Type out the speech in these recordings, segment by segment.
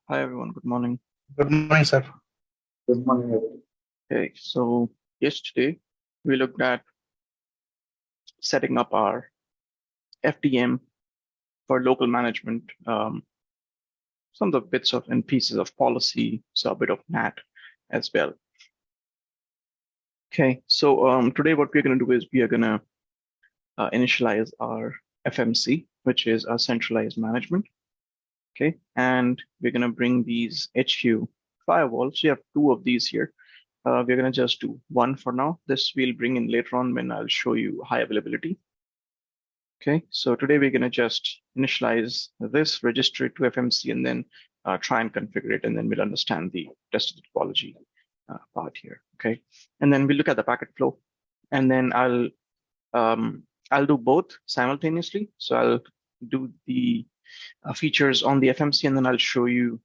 Hi everyone, good morning. Good morning, sir. Good morning, everyone. Okay, so yesterday we looked at setting up our FDM for local management, some of the bits of and pieces of policy, so a bit of NAT as well. Okay, so today what we're going to do is we are going to initialize our FMC, which is our centralized management. Okay, and we're going to bring these HQ firewalls. We have two of these here. We're going to just do one for now. This we'll bring in later on when I'll show you high availability. Okay, so today we're going to just initialize this, register it to FMC, and then try and configure it, and then we'll understand the rest of the topology part here. Okay, and then we'll look at the packet flow, and then I'll do both simultaneously. So I'll do the features on the FMC, and then I'll show you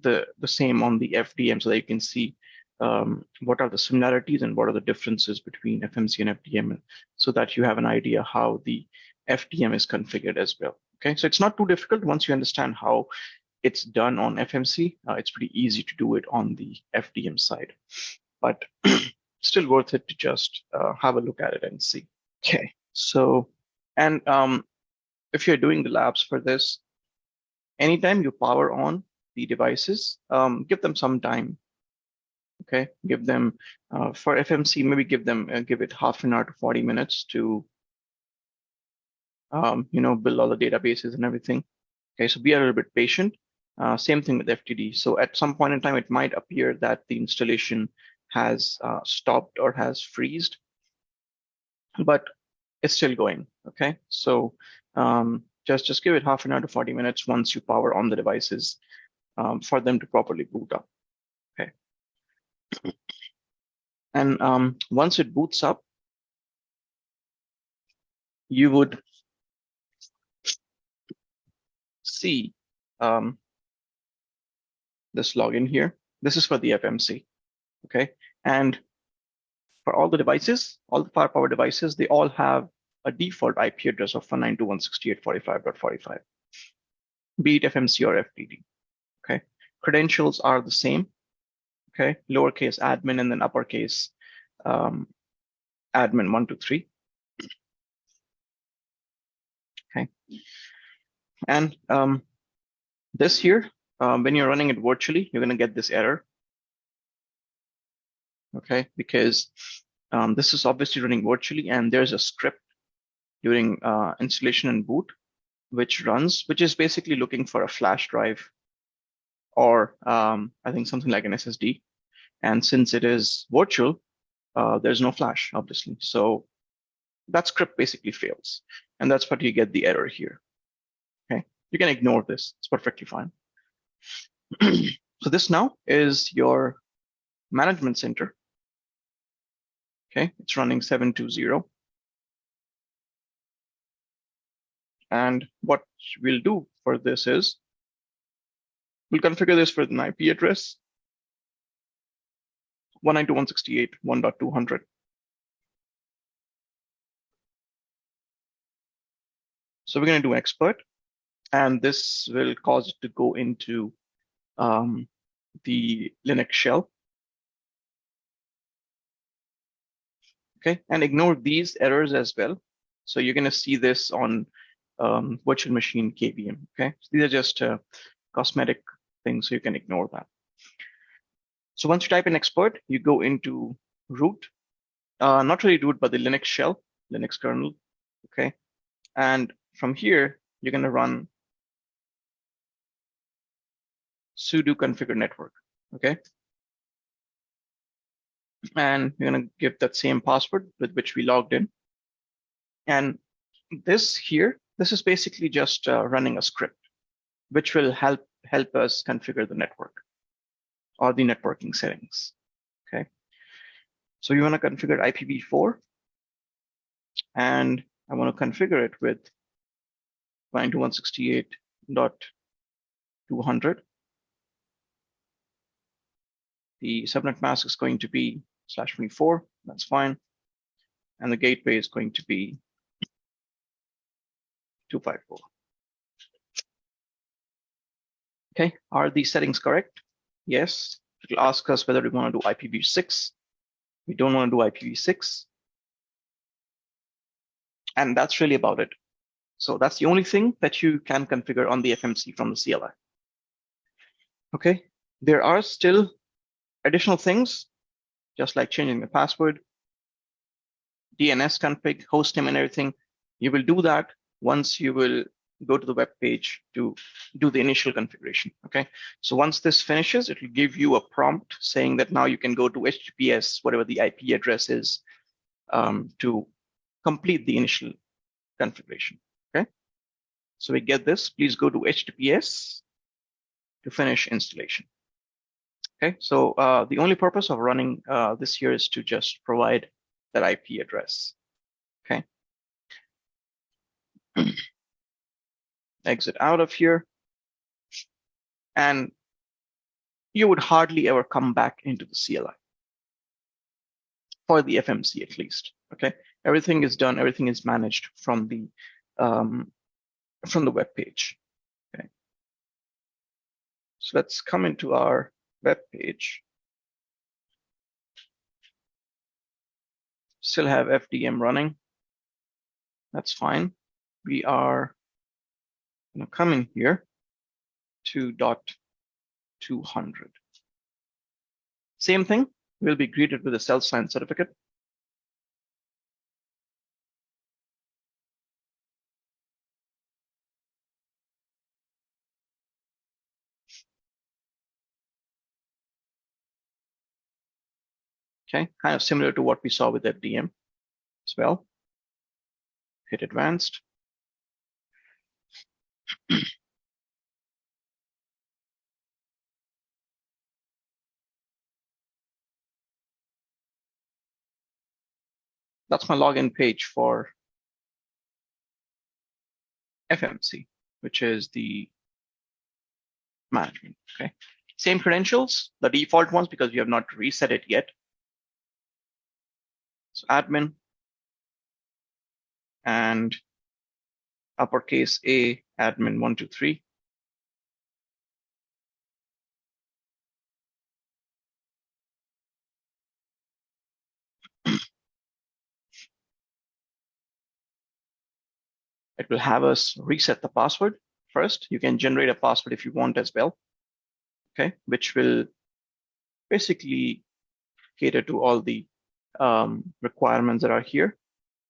the same on the FDM, so that you can see what are the similarities and what are the differences between FMC and FDM, so that you have an idea how the FDM is configured as well. Okay, so it's not too difficult once you understand how it's done on FMC. It's pretty easy to do it on the FDM side, but still worth it to just have a look at it and see. Okay, so and if you're doing the labs for this, anytime you power on the devices, give them some time. Okay, give them for FMC, maybe give it half an hour to 40 minutes to build all the databases and everything. Okay, so be a little bit patient. Same thing with FTD. So at some point in time, it might appear that the installation has stopped or has freezed, but it's still going. Okay, so just give it half an hour to 40 minutes once you power on the devices for them to properly boot up. Okay, and once it boots up, you would see this login here. This is for the FMC. Okay, and for all the devices, all the Firepower devices, they all have a default IP address of 192.168.45.45, be it FMC or FTD. Okay, credentials are the same. Okay, lowercase admin and then uppercase admin 123. Okay, and this here, when you're running it virtually, you're going to get this error. Okay, because this is obviously running virtually, and there's a script during installation and boot which is basically looking for a flash drive or I think something like an SSD. And since it is virtual, there's no flash, obviously. So that script basically fails, and that's what you get the error here. Okay, you can ignore this; it's perfectly fine. So this now is your management center. Okay, it's running 720. And what we'll do for this is we'll configure this with an IP address 192.168.1.200. So we're going to do expert, and this will cause it to go into the Linux shell. Okay, and ignore these errors as well. So you're going to see this on virtual machine KVM. Okay, so these are just cosmetic things, so you can ignore that. So once you type in expert, you go into root, not really root, but the Linux shell, Linux kernel. Okay, and from here, you're going to run sudo configure network. Okay, and you're going to give that same password with which we logged in. And this here, this is basically just running a script, which will help us configure the network or the networking settings. Okay, so you want to configure IPv4, and I want to configure it with 192.168.200. The subnet mask is going to be /24. That's fine, and the gateway is going to be 254. Okay, are these settings correct? Yes. It'll ask us whether we want to do IPv6. We don't want to do IPv6. And that's really about it. So that's the only thing that you can configure on the FMC from the CLI. Okay, there are still additional things, just like changing the password, DNS config, host name and everything. You will do that once you will go to the web page to do the initial configuration. Okay, so once this finishes, it will give you a prompt saying that now you can go to HTTPS, whatever the IP address is, to complete the initial configuration. Okay, so we get this. Please go to HTTPS to finish installation. Okay, so the only purpose of running this here is to just provide that IP address. Okay. Exit out of here. And you would hardly ever come back into the CLI for the FMC at least. Okay, everything is done, everything is managed from the web page. Okay, so let's come into our web page. Still have FDM running. That's fine. We are going to come in here to .200. Same thing. We'll be greeted with a self-signed certificate. Okay, kind of similar to what we saw with FDM as well. Hit advanced. That's my login page for FMC, which is the management. Okay, same credentials, the default ones, because we have not reset it yet. So admin and uppercase A, admin 123. It will have us reset the password first. You can generate a password if you want as well. Okay, which will basically cater to all the requirements that are here.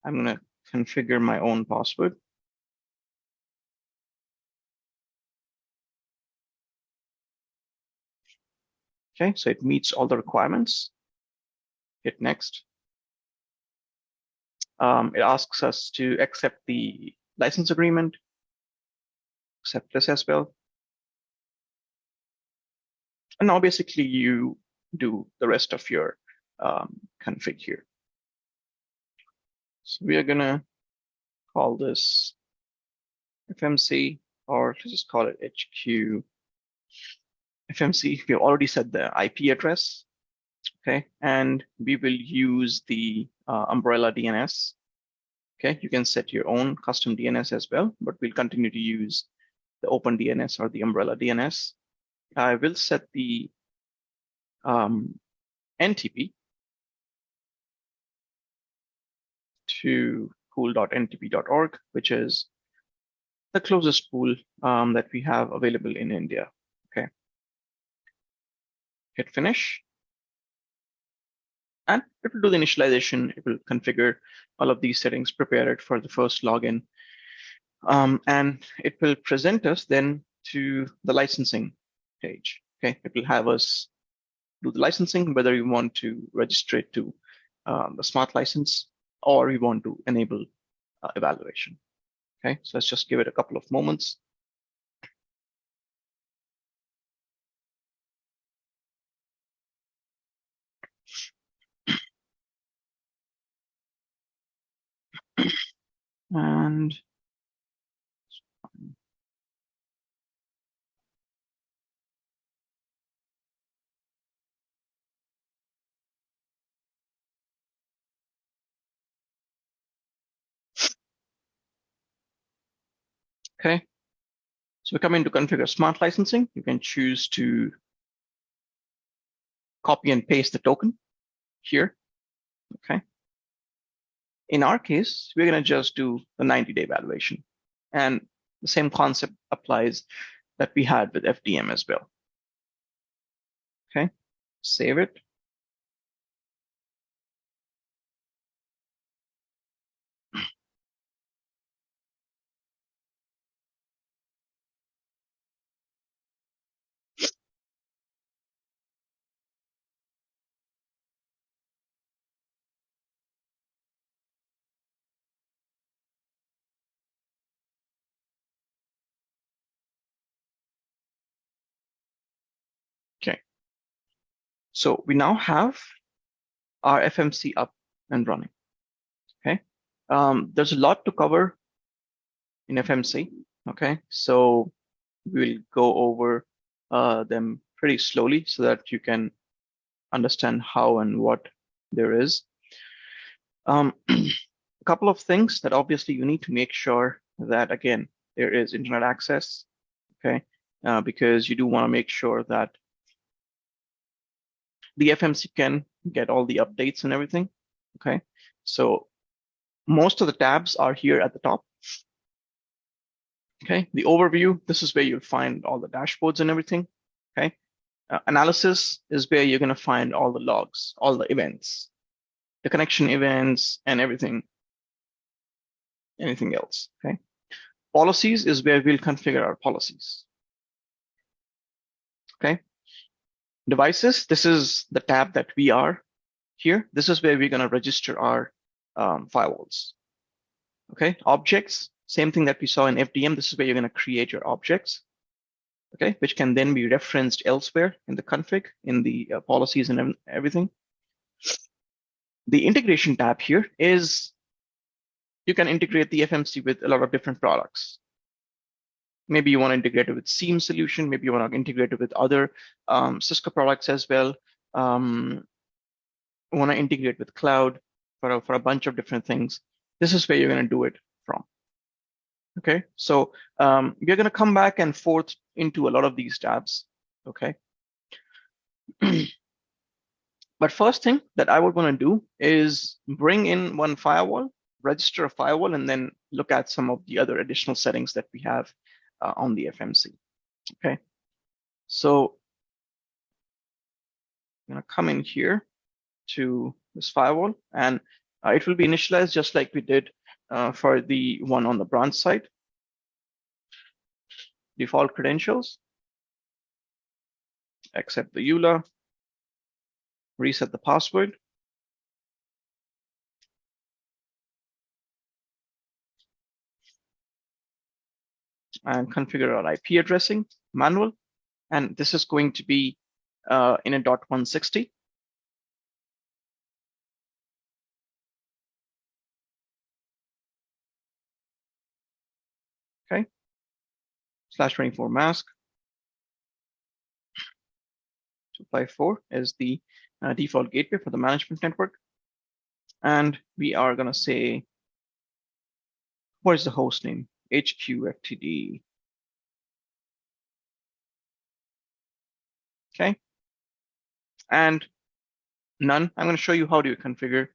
I'm going to configure my own password. Okay, so it meets all the requirements. Hit next. It asks us to accept the license agreement. Accept this as well. And now basically you do the rest of your config here. So we are gonna call this FMC, or let's just call it HQ FMC. We have already set the IP address, okay? And we will use the umbrella DNS. Okay, you can set your own custom DNS as well, but we'll continue to use the open DNS or the umbrella DNS. I will set the NTP to pool.ntp.org, which is the closest pool that we have available in India. Okay. Hit finish. And it will do the initialization. It will configure all of these settings, prepare it for the first login. And it will present us then to the licensing page. Okay. It will have us do the licensing, whether you want to register it to the smart license or we want to enable evaluation. Okay, so let's just give it a couple of moments. And okay, So we come in to configure smart licensing. You can choose to copy and paste the token here, okay? In our case, we're gonna just do the 90-day evaluation. And the same concept applies that we had with FDM as well, okay? Save it. Okay, so we now have our FMC up and running, okay? There's a lot to cover in FMC, okay? So we'll go over them pretty slowly so that you can understand how and what there is. A couple of things that obviously you need to make sure that, again, there is internet access, okay? Because you do want to make sure that the FMC can get all the updates and everything, okay? So most of the tabs are here at the top, okay? The overview, this is where you'll find all the dashboards and everything, okay? Analysis is where you're going to find all the logs, all the events, the connection events, and anything else, okay? Policies is where we'll configure our policies, okay? Devices, this is the tab that we are here. This is where we're going to register our firewalls, okay? Objects, same thing that we saw in FDM. This is where you're going to create your objects, okay? Which can then be referenced elsewhere in the config, in the policies and everything. The integration tab here is you can integrate the FMC with a lot of different products. Maybe you want to integrate it with SIEM solution. Maybe you want to integrate it with other Cisco products as well. Want to integrate with cloud for a bunch of different things. This is where you're going to do it from. Okay, so you're going to come back and forth into a lot of these tabs. Okay. But first thing that I would want to do is bring in one firewall, register a firewall, and then look at some of the other additional settings that we have on the FMC. Okay, so I'm going to come in here to this firewall, and it will be initialized just like we did for the one on the branch side. Default credentials, accept the EULA, reset the password, and configure our IP addressing manual. And this is going to be in a .160. Okay, /24 mask. 254 is the default gateway for the management network. And we are going to say, what is the host name? HQ FTD. Okay. And none. I'm going to show you how do you configure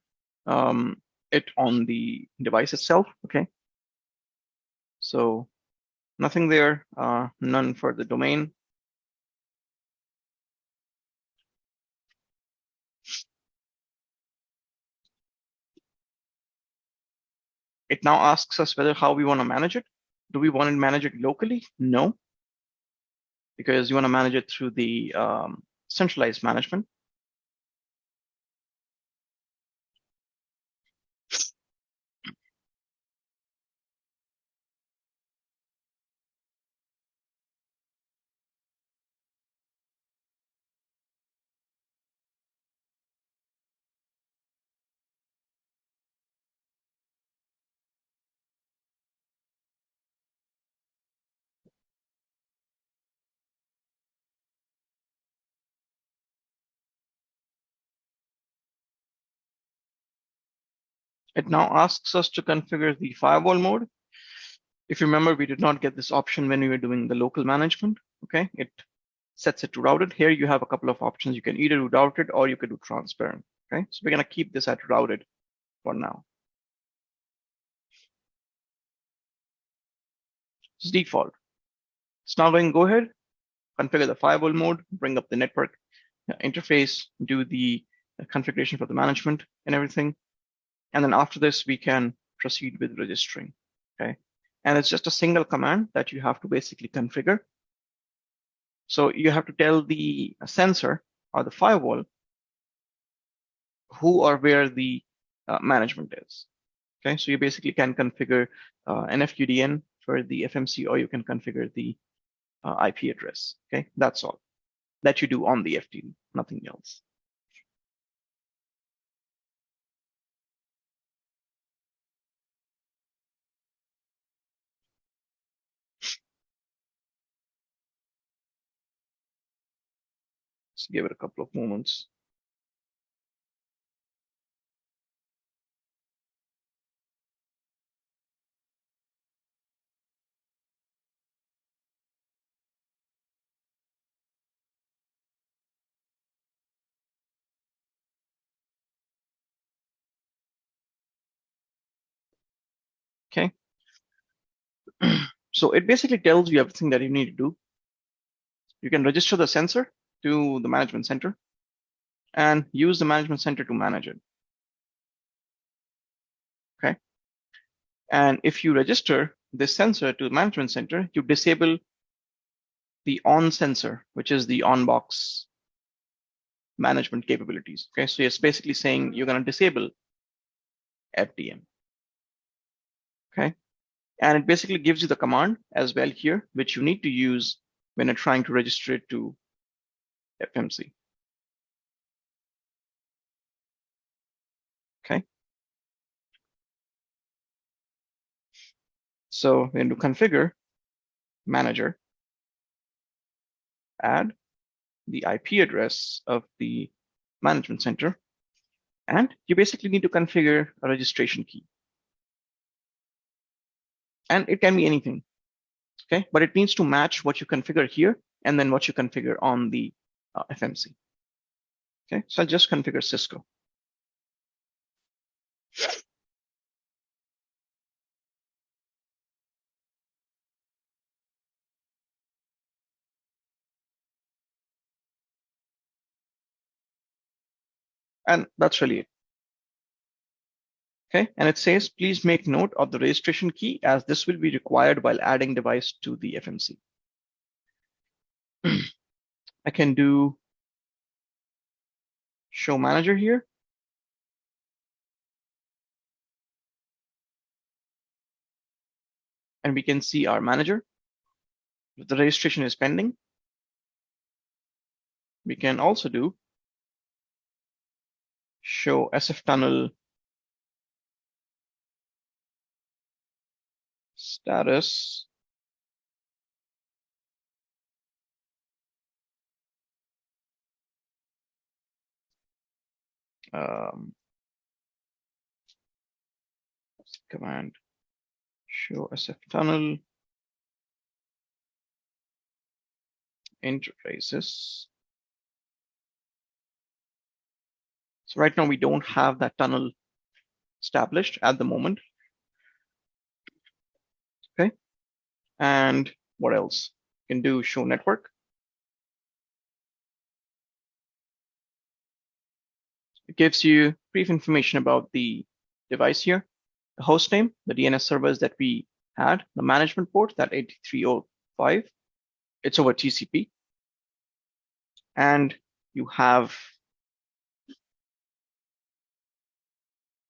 it on the device itself. Okay. So nothing there, none for the domain. It now asks us whether how we want to manage it. Do we want to manage it locally? No, because you want to manage it through the centralized management. It now asks us to configure the firewall mode. If you remember, we did not get this option when we were doing the local management. Okay, it sets it to routed. Here you have a couple of options. You can either do routed or you could do transparent. Okay, so we're going to keep this at routed for now. It's default. So now go ahead, configure the firewall mode, bring up the network interface, do the configuration for the management and everything. And then after this, we can proceed with registering. Okay, and it's just a single command that you have to basically configure. So you have to tell the sensor or the firewall who or where the management is. Okay, so you basically can configure an FQDN for the FMC, or you can configure the IP address. Okay, that's all that you do on the FTD, nothing else. Just give it a couple of moments. Okay, so it basically tells you everything that you need to do. You can register the sensor to the management center and use the management center to manage it. Okay, and if you register this sensor to the management center, you disable the on sensor, which is the on box management capabilities. Okay, so it's basically saying you're going to disable FDM. Okay, and it basically gives you the command as well here, which you need to use when you're trying to register it to FMC. Okay, so we're going to configure manager, add the IP address of the management center, and you basically need to configure a registration key. And it can be anything, okay? But it needs to match what you configure here and then what you configure on the FMC. Okay, so I'll just configure Cisco. And that's really it. Okay, and it says, please make note of the registration key as this will be required while adding device to the FMC. I can do show manager here. And we can see our manager. If the registration is pending, we can also do show SF tunnel status. Command show SF tunnel interfaces. So right now we don't have that tunnel established at the moment. Okay, and what else? You can do show network. It gives you brief information about the device here, the host name, the DNS servers that we had, the management port, that 8305. It's over TCP. And you have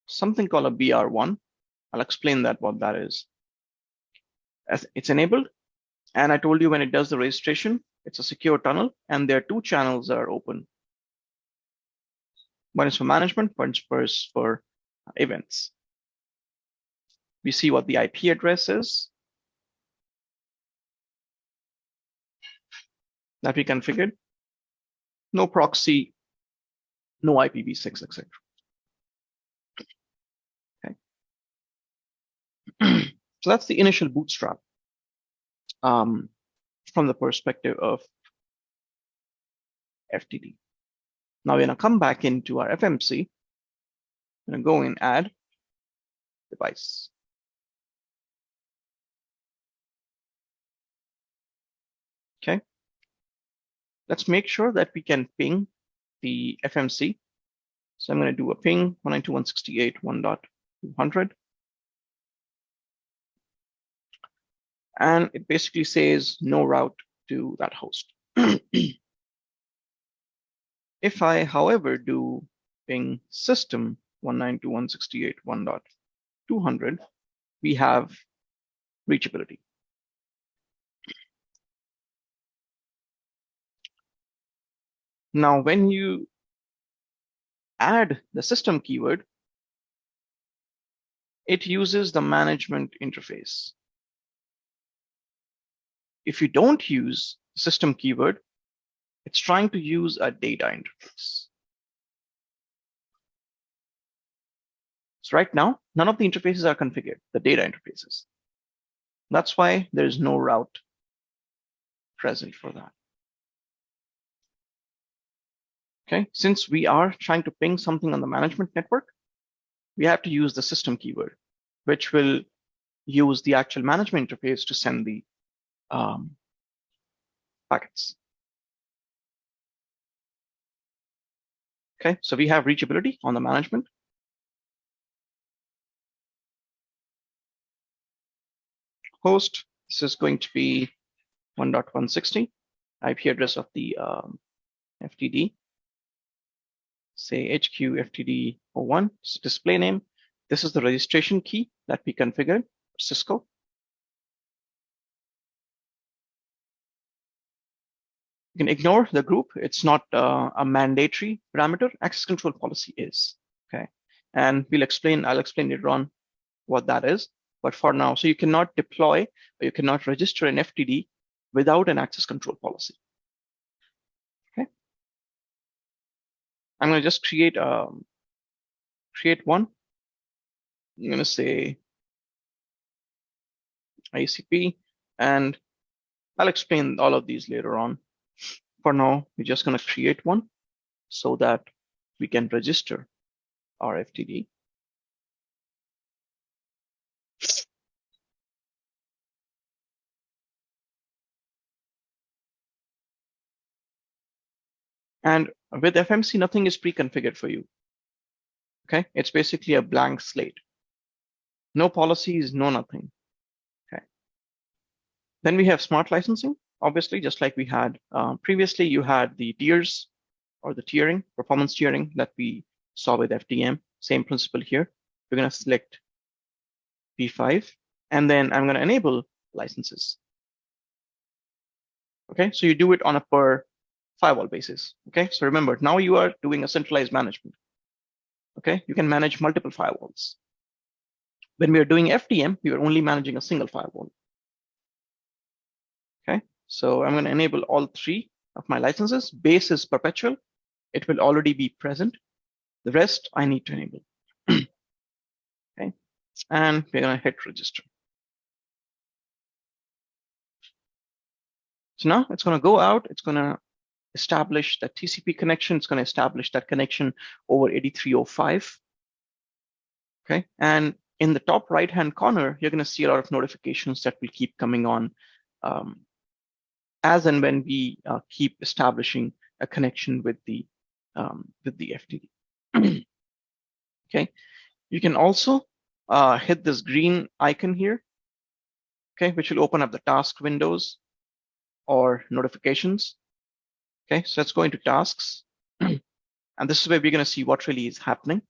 something called a BR1. I'll explain that, what that is. As it's enabled, and I told you when it does the registration, it's a secure tunnel, and there are two channels that are open. One is for management, one is for events. We see what the IP address is that we configured. No proxy, no IPv6, etc. Okay. So that's the initial bootstrap from the perspective of FTD. Now we're going to come back into our FMC. I'm going to go and add device. Okay. Let's make sure that we can ping the FMC. So I'm going to do a ping 192.168.1.200. And it basically says no route to that host. If I, however, do ping system 192.168.1.200, we have reachability. Now, when you add the system keyword, it uses the management interface. If you don't use system keyword, it's trying to use a data interface. So right now, none of the interfaces are configured, the data interfaces. That's why there is no route present for that. Okay, since we are trying to ping something on the management network, we have to use the system keyword, which will use the actual management interface to send the packets. Okay, so we have reachability on the management. Host, this is going to be 1.160, IP address of the FTD. Say HQ FTD 01, display name. This is the registration key that we configured, Cisco. You can ignore the group. It's not a mandatory parameter. Access control policy is, okay? And I'll explain later on what that is. But for now, so you cannot deploy or you cannot register an FTD without an access control policy. Okay. I'm going to just create one. I'm going to say ICP, and I'll explain all of these later on. For now, we're just going to create one so that we can register our FTD. And with FMC, nothing is pre-configured for you. Okay, it's basically a blank slate. No policies, no nothing. Okay. Then we have smart licensing. Obviously, just like we had previously, you had the tiers or the tiering, performance tiering that we saw with FDM. Same principle here. We're going to select P5, and then I'm going to enable licenses. Okay, so you do it on a per firewall basis. Okay, so remember, now you are doing a centralized management. Okay, you can manage multiple firewalls. When we are doing FDM, we are only managing a single firewall. Okay, so I'm going to enable all three of my licenses. Base is perpetual. It will already be present. The rest I need to enable. Okay, and we're going to hit register. So now it's going to go out. It's going to establish that TCP connection. It's going to establish that connection over 8305. Okay, and in the top right-hand corner, you're going to see a lot of notifications that will keep coming on as and when we keep establishing a connection with the FTD. Okay, you can also hit this green icon here, okay, which will open up the task windows or notifications. Okay, so let's go into tasks, and this is where we're going to see what really is happening.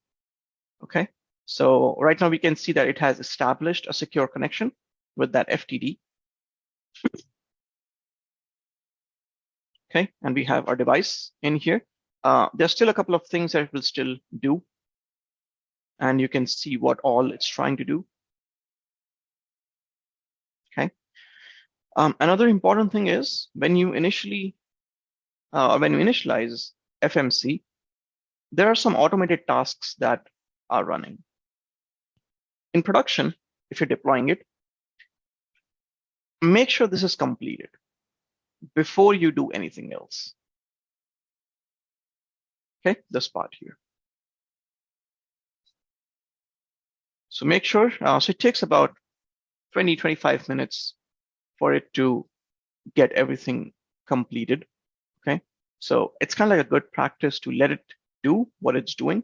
Okay, so right now we can see that it has established a secure connection with that FTD. Okay, and we have our device in here. There's still a couple of things that it will still do, and you can see what all it's trying to do. Okay. Another important thing is when you initialize FMC, there are some automated tasks that are running. In production, if you're deploying it, make sure this is completed before you do anything else. Okay, this part here. So make sure, so it takes about 20, 25 minutes for it to get everything completed. Okay, so it's kind of like a good practice to let it do what it's doing.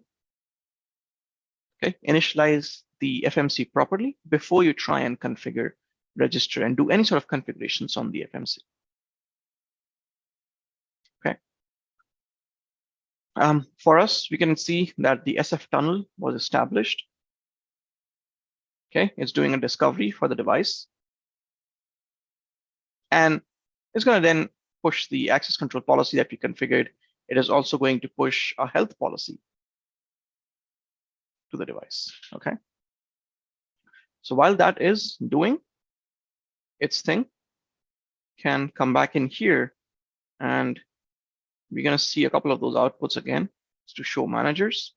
Okay, initialize the FMC properly before you try and configure, register, and do any sort of configurations on the FMC. Okay. For us, we can see that the SF tunnel was established. Okay, it's doing a discovery for the device. And it's going to then push the access control policy that we configured. It is also going to push a health policy to the device. Okay. So while that is doing its thing, can come back in here, and we're going to see a couple of those outputs again to show managers.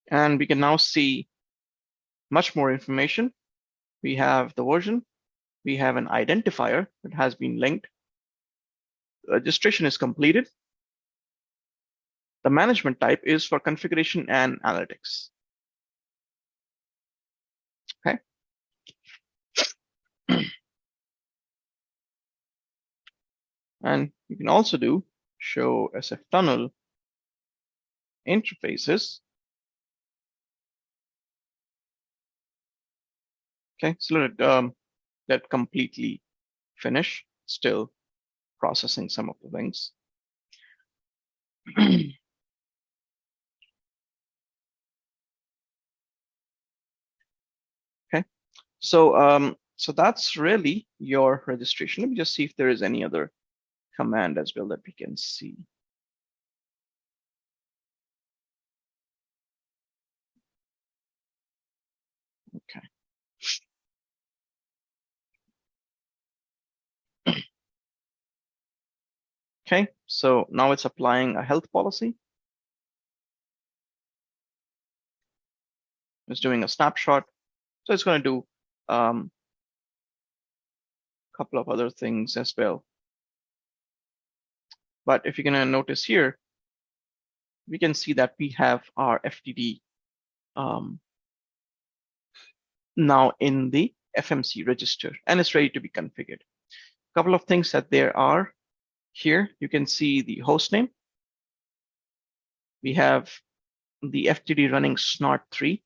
And we can now see much more information. We have the version. We have an identifier that has been linked. Registration is completed. The management type is for configuration and analytics. Okay. And you can also do show SF tunnel interfaces. Okay, so let completely finish, still processing some of the things. Okay, so so that's really your registration. Let me just see if there is any other command as well that we can see. Okay. Okay, so now it's applying a health policy. It's doing a snapshot. So it's going to do a couple of other things as well. But if you're going to notice here, we can see that we have our FTD now in the FMC register, and it's ready to be configured. A couple of things that there are here. You can see the host name. We have the FTD running Snort 3,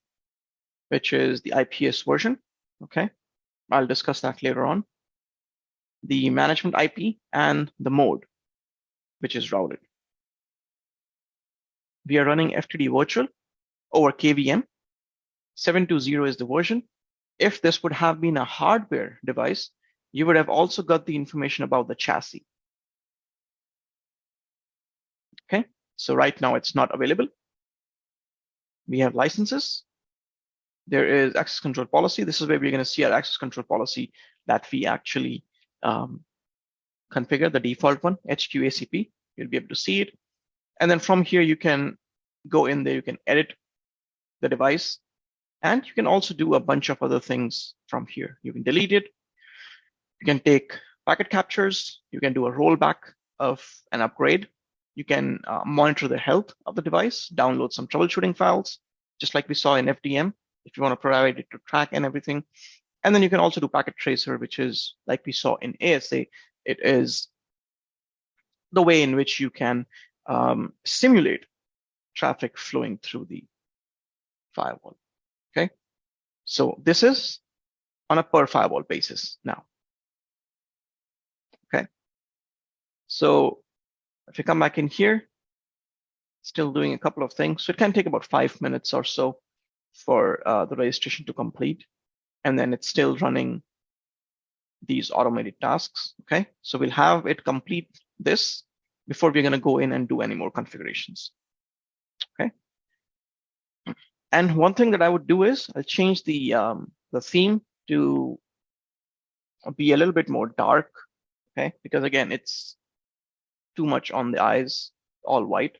which is the IPS version. Okay, I'll discuss that later on. The management IP and the mode, which is routed. We are running FTD virtual over KVM. 720 is the version. If this would have been a hardware device, you would have also got the information about the chassis. Okay, so right now it's not available. We have licenses. There is access control policy. This is where we're going to see our access control policy that we actually configure, the default one, HQACP. You'll be able to see it. And then from here, you can go in there, you can edit the device, and you can also do a bunch of other things from here. You can delete it. You can take packet captures. You can do a rollback of an upgrade. You can monitor the health of the device, download some troubleshooting files, just like we saw in FDM, if you want to provide it to track and everything. And then you can also do packet tracer, which is like we saw in ASA. It is the way in which you can simulate traffic flowing through the firewall. Okay, so this is on a per firewall basis now. Okay, so if you come back in here, still doing a couple of things. So it can take about 5 minutes or so for the registration to complete. And then it's still running these automated tasks. Okay, so we'll have it complete this before we're going to go in and do any more configurations. Okay. And one thing that I would do is I'll change the theme to be a little bit more dark. Okay, because again, it's too much on the eyes, all white.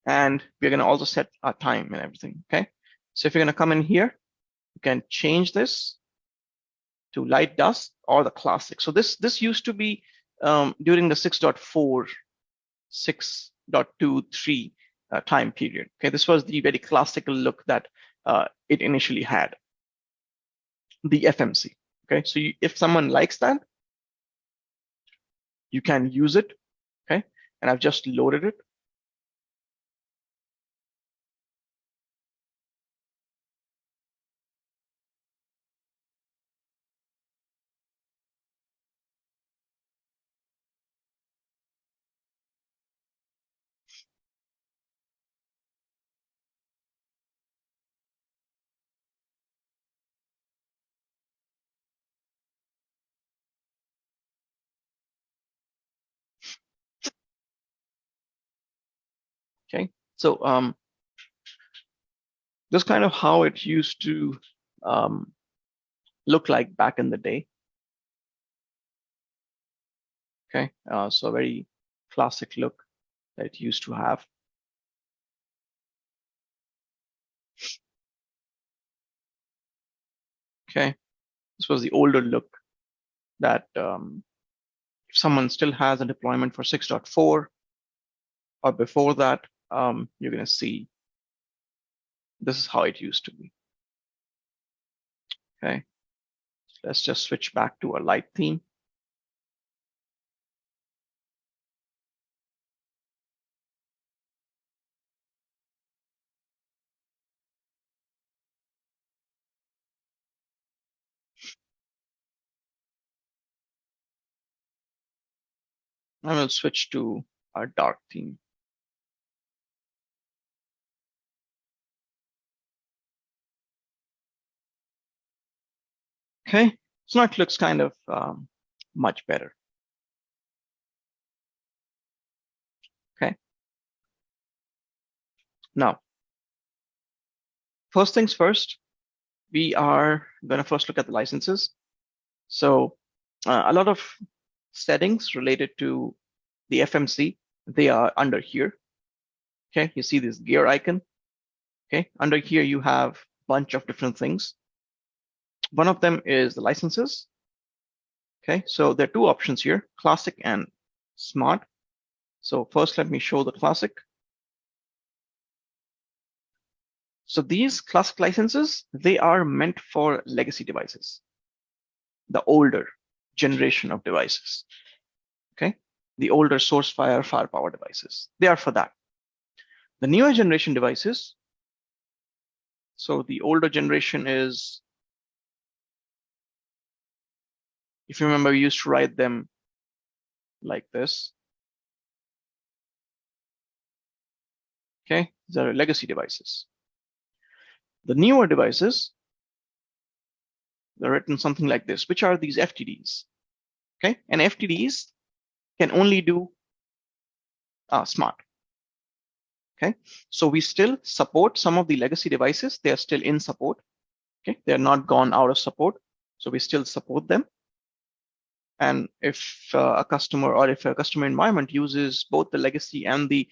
And we're going to also set our time and everything. Okay, So if you're going to come in here, you can change this to light dust or the classic. So this used to be during the 6.4, 6.23 time period. Okay, this was the very classical look that it initially had, the FMC. Okay, so if someone likes that, you can use it. Okay, and I've just loaded it. Okay, so this is kind of how it used to look like back in the day. Okay, so a very classic look that it used to have. Okay, this was the older look that if someone still has a deployment for 6.4 or before that, you're going to see this is how it used to be. Okay, let's just switch back to a light theme. And we'll switch to our dark theme. Okay, so now it looks kind of much better. Okay, now, first things first, we are going to first look at the licenses. So a lot of settings related to the FMC, they are under here. Okay, you see this gear icon. Okay, under here you have a bunch of different things. One of them is the licenses. Okay, so there are two options here, classic and smart. So first, let me show the classic. So these classic licenses, they are meant for legacy devices, the older generation of devices. Okay, the older SourceFire firepower devices, they are for that. The newer generation devices, so the older generation is, if you remember, we used to write them like this. Okay, these are legacy devices. The newer devices, they're written something like this, which are these FTDs. Okay, and FTDs can only do smart. Okay, so we still support some of the legacy devices. They are still in support. Okay, they're not gone out of support. So we still support them. And if a customer or if a customer environment uses both the legacy and the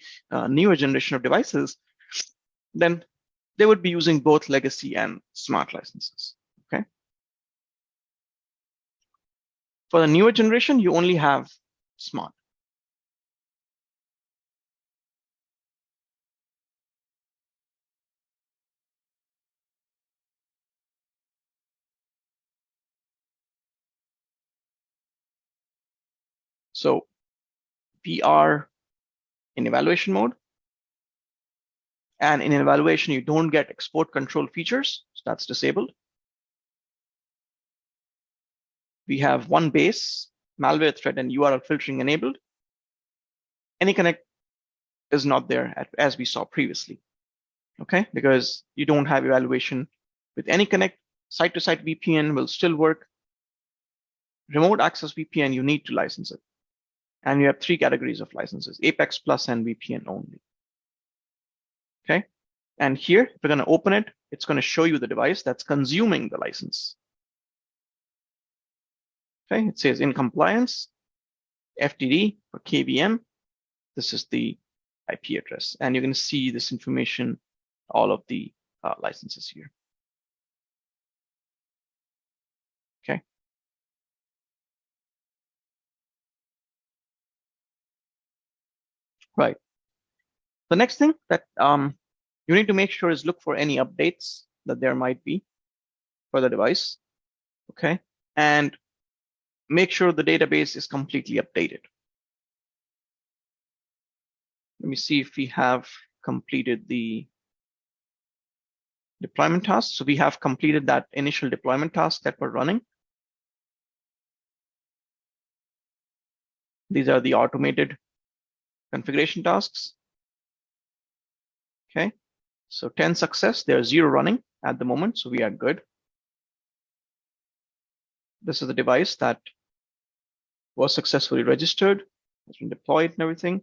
newer generation of devices, then they would be using both legacy and smart licenses. Okay. For the newer generation, you only have smart. So we are in evaluation mode. And in evaluation, you don't get export control features. So that's disabled. We have one base, malware threat and URL filtering enabled. AnyConnect is not there as we saw previously. Okay, because you don't have evaluation with AnyConnect. Site-to-site VPN will still work. Remote access VPN, you need to license it. And you have three categories of licenses, Apex Plus and VPN only. Okay, and here, if we're going to open it, it's going to show you the device that's consuming the license. Okay, it says in compliance, FTD for KVM. This is the IP address, and you're going to see this information, all of the licenses here. Okay. Right. The next thing that you need to make sure is look for any updates that there might be for the device. Okay. And make sure the database is completely updated. Let me see if we have completed the deployment task. So we have completed that initial deployment task that we're running. These are the automated configuration tasks. Okay. So 10 success, there's 0 running at the moment. So we are good. This is the device that was successfully registered, has been deployed and everything.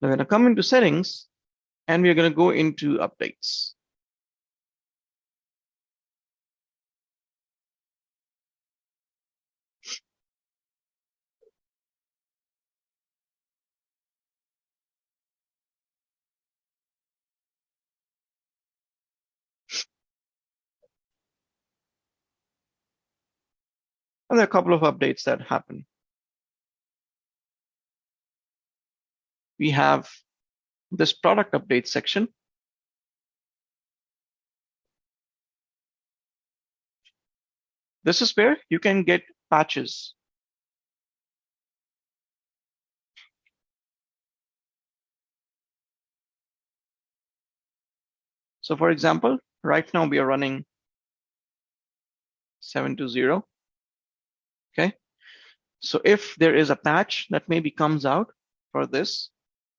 Now we're going to come into settings and we're going to go into updates. And there are a couple of updates that happen. We have this product update section. This is where you can get patches. So for example, right now we are running 720. Okay. So if there is a patch that maybe comes out for this,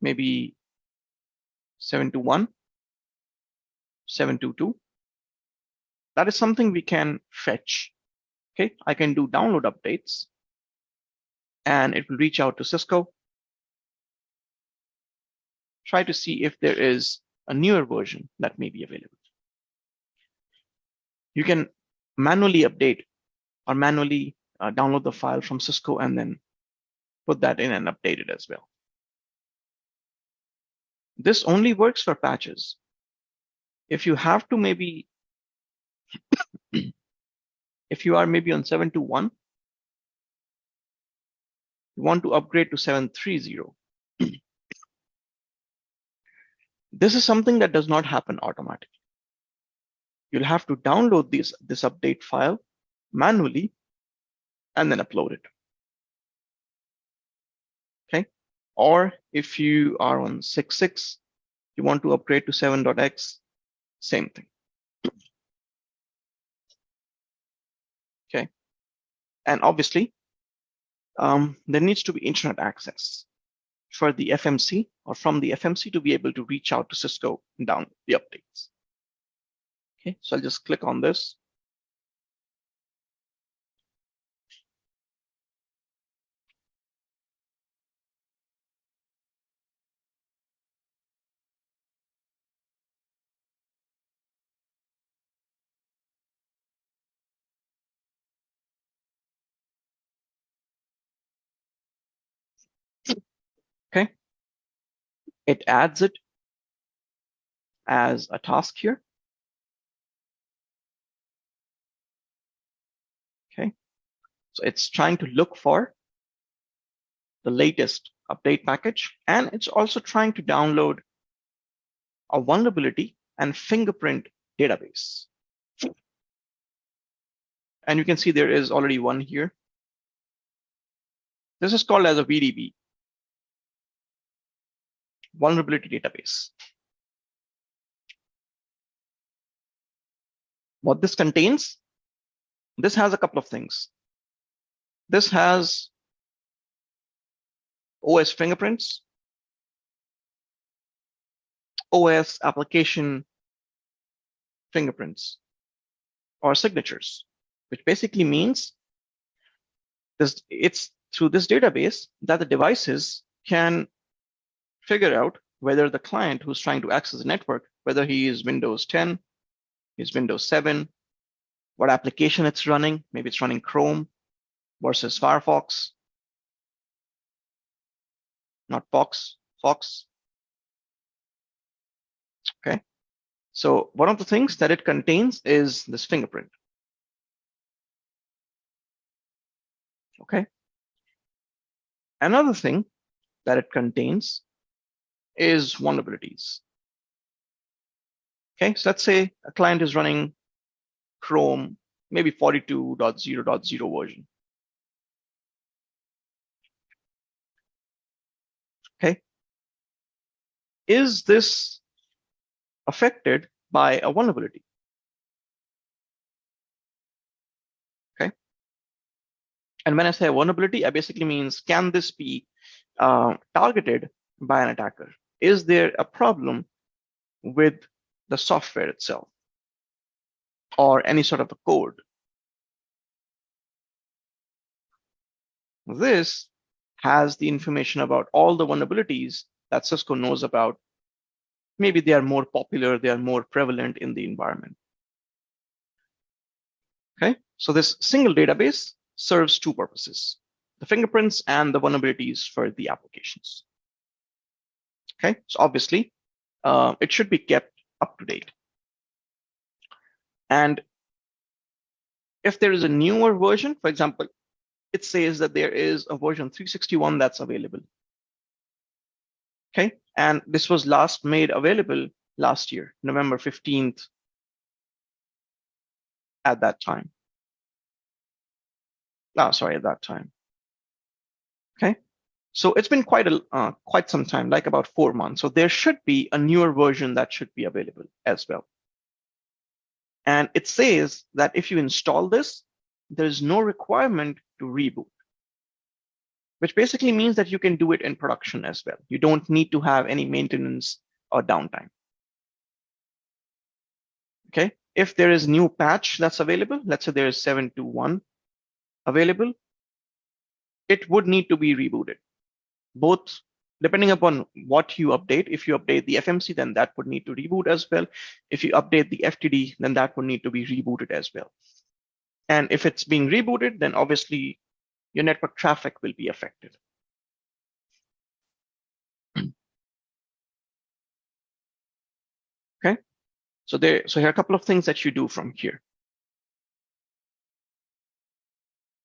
maybe 721, 722, that is something we can fetch. Okay, I can do download updates and it will reach out to Cisco, try to see if there is a newer version that may be available. You can manually update or manually download the file from Cisco and then put that in and update it as well. This only works for patches. If you have to maybe, if you are maybe on 721, you want to upgrade to 730. This is something that does not happen automatically. You'll have to download this update file manually and then upload it. Okay. Or if you are on 6.6, you want to upgrade to 7.x, same thing. Okay. And obviously, there needs to be internet access for the FMC or from the FMC to be able to reach out to Cisco and download the updates. Okay, so I'll just click on this. Okay, it adds it as a task here. Okay, so it's trying to look for the latest update package, and it's also trying to download a vulnerability and fingerprint database. And you can see there is already one here. This is called as a VDB, vulnerability database. What this contains, this has a couple of things. This has OS fingerprints, OS application fingerprints or signatures, which basically means it's through this database that the devices can figure out whether the client who's trying to access the network, whether he is Windows 10, is Windows 7, what application it's running, maybe it's running Chrome versus Firefox, not Fox. Okay, So one of the things that it contains is this fingerprint. Okay. Another thing that it contains is vulnerabilities. Okay, so let's say a client is running Chrome, maybe 42.0.0 version. Okay, is this affected by a vulnerability? Okay, and when I say vulnerability, I basically means, can this be targeted by an attacker? Is there a problem with the software itself or any sort of a code? This has the information about all the vulnerabilities that Cisco knows about. Maybe they are more popular, they are more prevalent in the environment. Okay, so this single database serves two purposes: the fingerprints and the vulnerabilities for the applications. Okay, so obviously it should be kept up to date. And if there is a newer version, for example, it says that there is a version 361 that's available. Okay, and this was last made available last year, November 15th at that time. At that time. Okay, so it's been quite some time, like about 4 months. So there should be a newer version that should be available as well. And it says that if you install this, there is no requirement to reboot, which basically means that you can do it in production as well. You don't need to have any maintenance or downtime. Okay, if there is new patch that's available, let's say there is 7.2.1 available, it would need to be rebooted. Both depending upon what you update. If you update the FMC, then that would need to reboot as well. If you update the FTD, then that would need to be rebooted as well. And if it's being rebooted, then obviously your network traffic will be affected. Okay, so here are a couple of things that you do from here.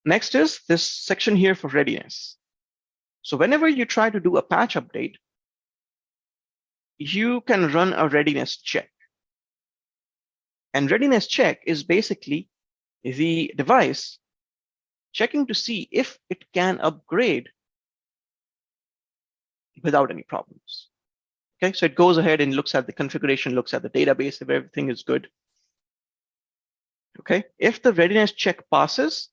Next is this section here for readiness. So whenever you try to do a patch update, you can run a readiness check. And readiness check is basically the device checking to see if it can upgrade without any problems. Okay, so it goes ahead and looks at the configuration, looks at the database if everything is good. Okay, if the readiness check passes,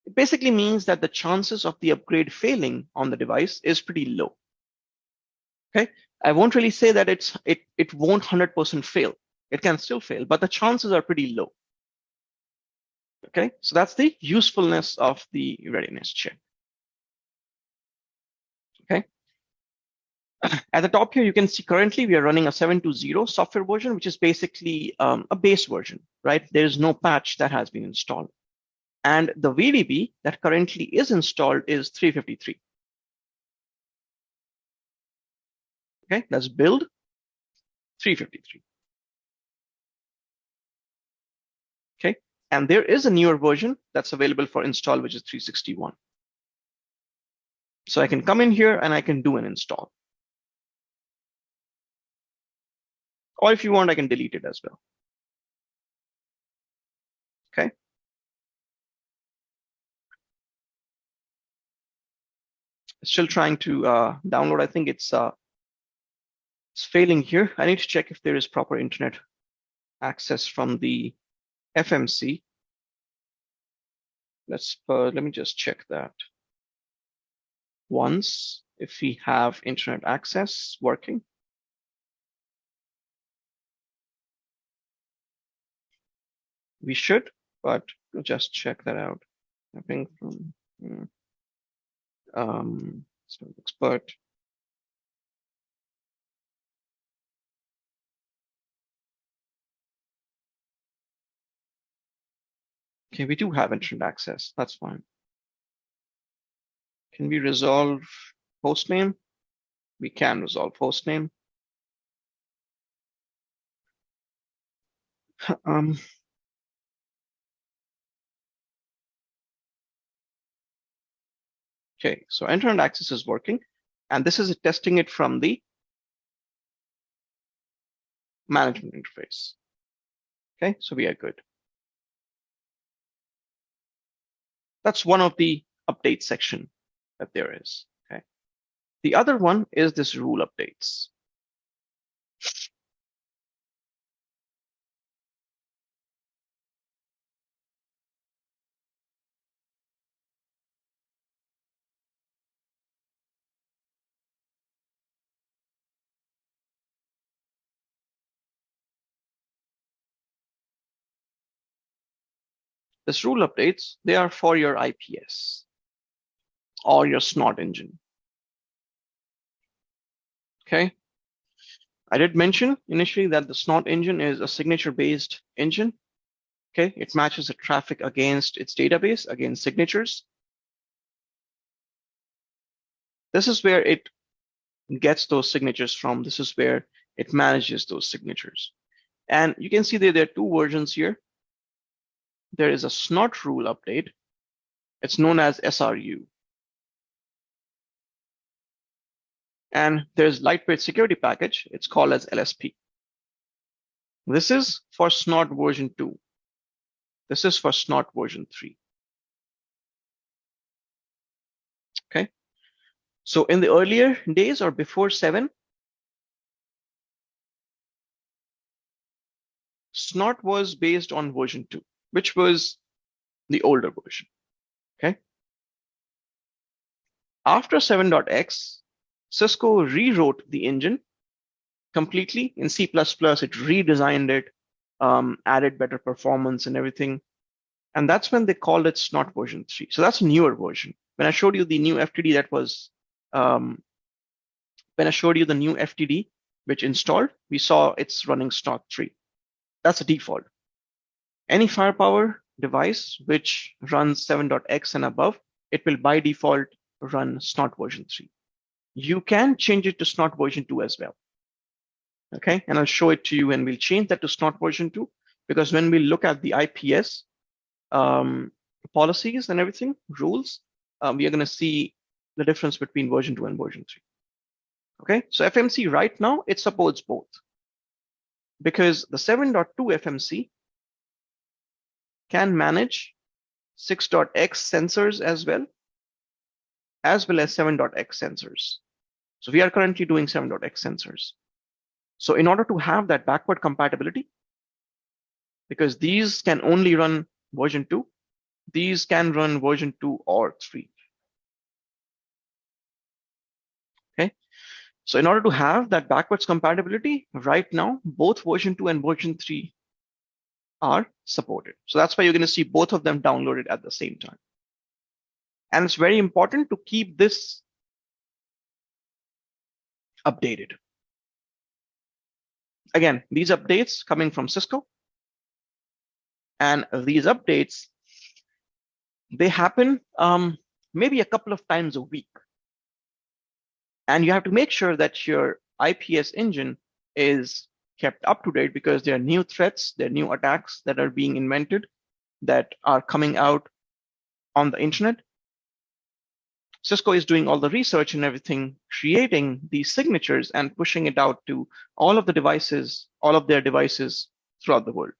it basically means that the chances of the upgrade failing on the device is pretty low. Okay, I won't really say that it won't 100% fail. It can still fail, but the chances are pretty low. Okay, so that's the usefulness of the readiness check. Okay, at the top here, you can see currently we are running a 7.2.0 software version, which is basically a base version, right? There is no patch that has been installed. And the VDB that currently is installed is 353. Okay, that's build 353. Okay, and there is a newer version that's available for install, which is 361. So I can come in here and I can do an install. Or if you want, I can delete it as well. Okay. Still trying to download. I think it's failing here. I need to check if there is proper internet access from the FMC. Let me just check that once, if we have internet access working. We should, but we'll just check that out. I think from expert. Okay, we do have internet access. That's fine. Can we resolve hostname? We can resolve hostname. Okay, so internet access is working, and this is testing it from the management interface. Okay, so we are good. That's one of the update section that there is. Okay, the other one is this rule updates. This rule updates, they are for your IPS or your SNOT engine. Okay, I did mention initially that the SNOT engine is a signature-based engine. Okay, it matches the traffic against its database, against signatures. This is where it gets those signatures from. This is where it manages those signatures. And you can see that there are two versions here. There is a SNOT rule update. It's known as SRU. And there's lightweight security package. It's called as LSP. This is for SNOT version 2. This is for SNOT version 3. Okay. So in the earlier days or before 7, SNOT was based on version 2, which was the older version. Okay. After 7.x, Cisco rewrote the engine completely in C++. It redesigned it, added better performance and everything. And that's when they called it SNOT version 3. So that's a newer version. When I showed you the new FTD that was, when I showed you the new FTD, which installed, we saw it's running SNOT 3. That's the default. Any firepower device which runs 7.x and above, it will by default run SNOT version 3. You can change it to SNOT version 2 as well. Okay, and I'll show it to you, and we'll change that to SNOT version 2, because when we look at the IPS policies and everything, rules, we are going to see the difference between version 2 and version 3. Okay, so FMC right now, it supports both, because the 7.2 FMC can manage 6.x sensors as well as 7.x sensors. So we are currently doing 7.x sensors. So in order to have that backward compatibility, because these can only run version 2, these can run version 2 or 3. Okay. So in order to have that backwards compatibility, right now, both version 2 and version 3 are supported. So that's why you're going to see both of them downloaded at the same time. And it's very important to keep this updated. Again, these updates coming from Cisco, and these updates, they happen maybe a couple of times a week. And you have to make sure that your IPS engine is kept up to date, because there are new threats, there are new attacks that are being invented that are coming out on the internet. Cisco is doing all the research and everything, creating these signatures and pushing it out to all of the devices, all of their devices throughout the world.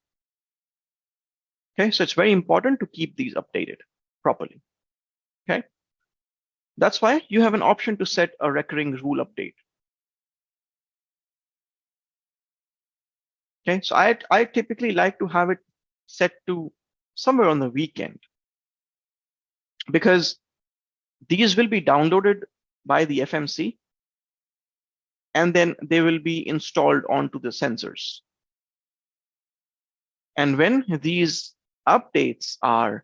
Okay, so it's very important to keep these updated properly. Okay, that's why you have an option to set a recurring rule update. Okay, so I typically like to have it set to somewhere on the weekend, because these will be downloaded by the FMC, and then they will be installed onto the sensors. And when these updates are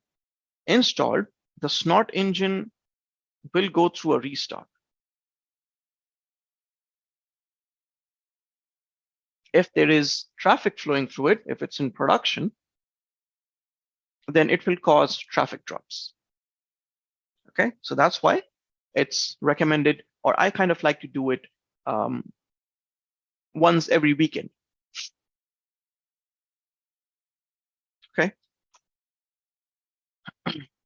installed, the SNOT engine will go through a restart. If there is traffic flowing through it, if it's in production, then it will cause traffic drops. Okay, so that's why it's recommended, or I kind of like to do it once every weekend.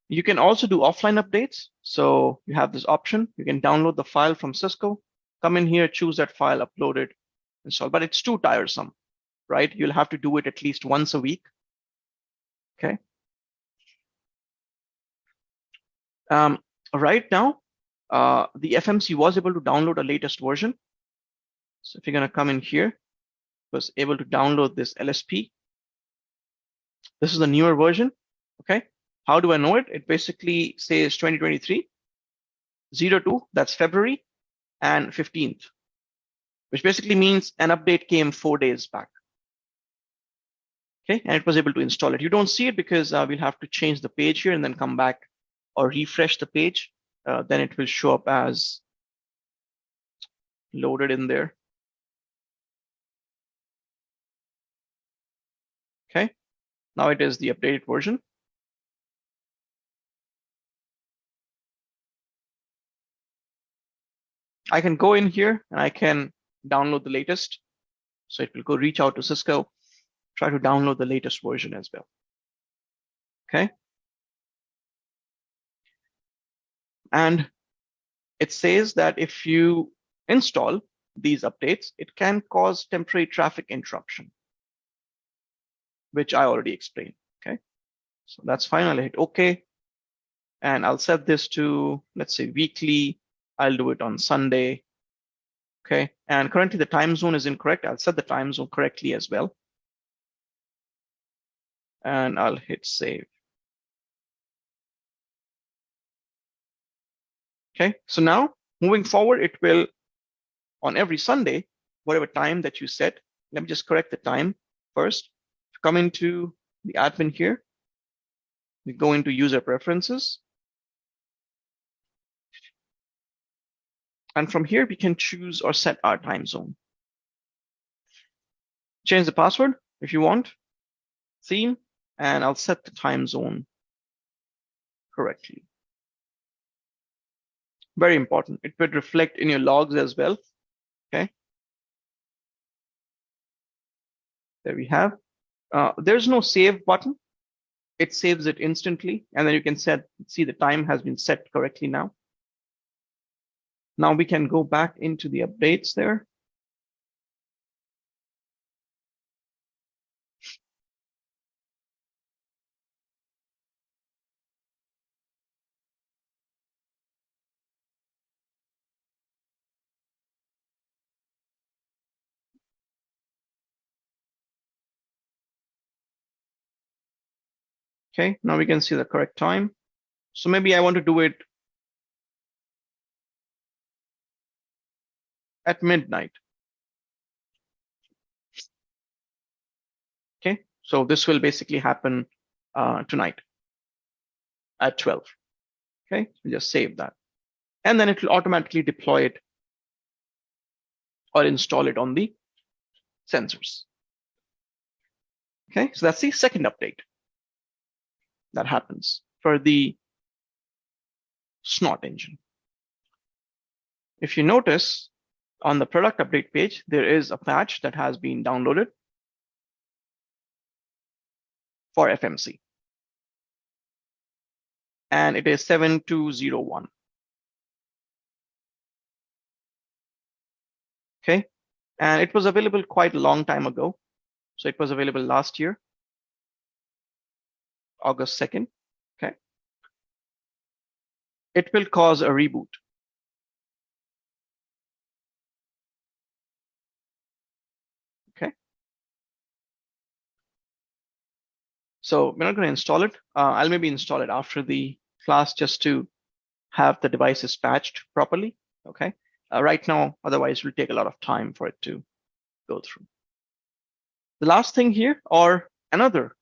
You can also do offline updates. So you have this option. You can download the file from Cisco, come in here, choose that file, upload it, install. But it's too tiresome, right? You'll have to do it at least once a week. Okay. Right now, the FMC was able to download a latest version. So if you're going to come in here, was able to download this LSP. This is the newer version. Okay. How do I know it? It basically says 2023, 02, that's February, and 15th, which basically means an update came 4 days back. Okay, and it was able to install it. You don't see it because we'll have to change the page here and then come back or refresh the page. Then it will show up as loaded in there. Okay, now it is the updated version. I can go in here and I can download the latest. So it will go reach out to Cisco, try to download the latest version as well. Okay. And it says that if you install these updates, it can cause temporary traffic interruption, which I already explained. Okay. So that's fine. I'll hit OK. And I'll set this to, let's say, weekly. I'll do it on Sunday. Okay. And currently the time zone is incorrect. I'll set the time zone correctly as well. And I'll hit save. Okay. So now moving forward, it will, on every Sunday, whatever time that you set, let me just correct the time first. Come into the admin here. We go into user preferences. And from here, we can choose or set our time zone. Change the password if you want, theme, and I'll set the time zone correctly. Very important. It would reflect in your logs as well. Okay. There we have. There's no save button. It saves it instantly, and then you can see the time has been set correctly now. Now we can go back into the updates there. Okay, now we can see the correct time. So maybe I want to do it at midnight. Okay, so this will basically happen tonight at 12. Okay, so just save that. And then it will automatically deploy it or install it on the sensors. Okay, so that's the second update that happens for the Snot engine. If you notice on the product update page, there is a patch that has been downloaded for FMC. And it is 7201. Okay, and it was available quite a long time ago. So it was available last year, August 2nd. Okay, it will cause a reboot. Okay, so we're not going to install it. I'll maybe install it after the class just to have the devices patched properly. Okay, right now, otherwise, it will take a lot of time for it to go through. The last thing here, or another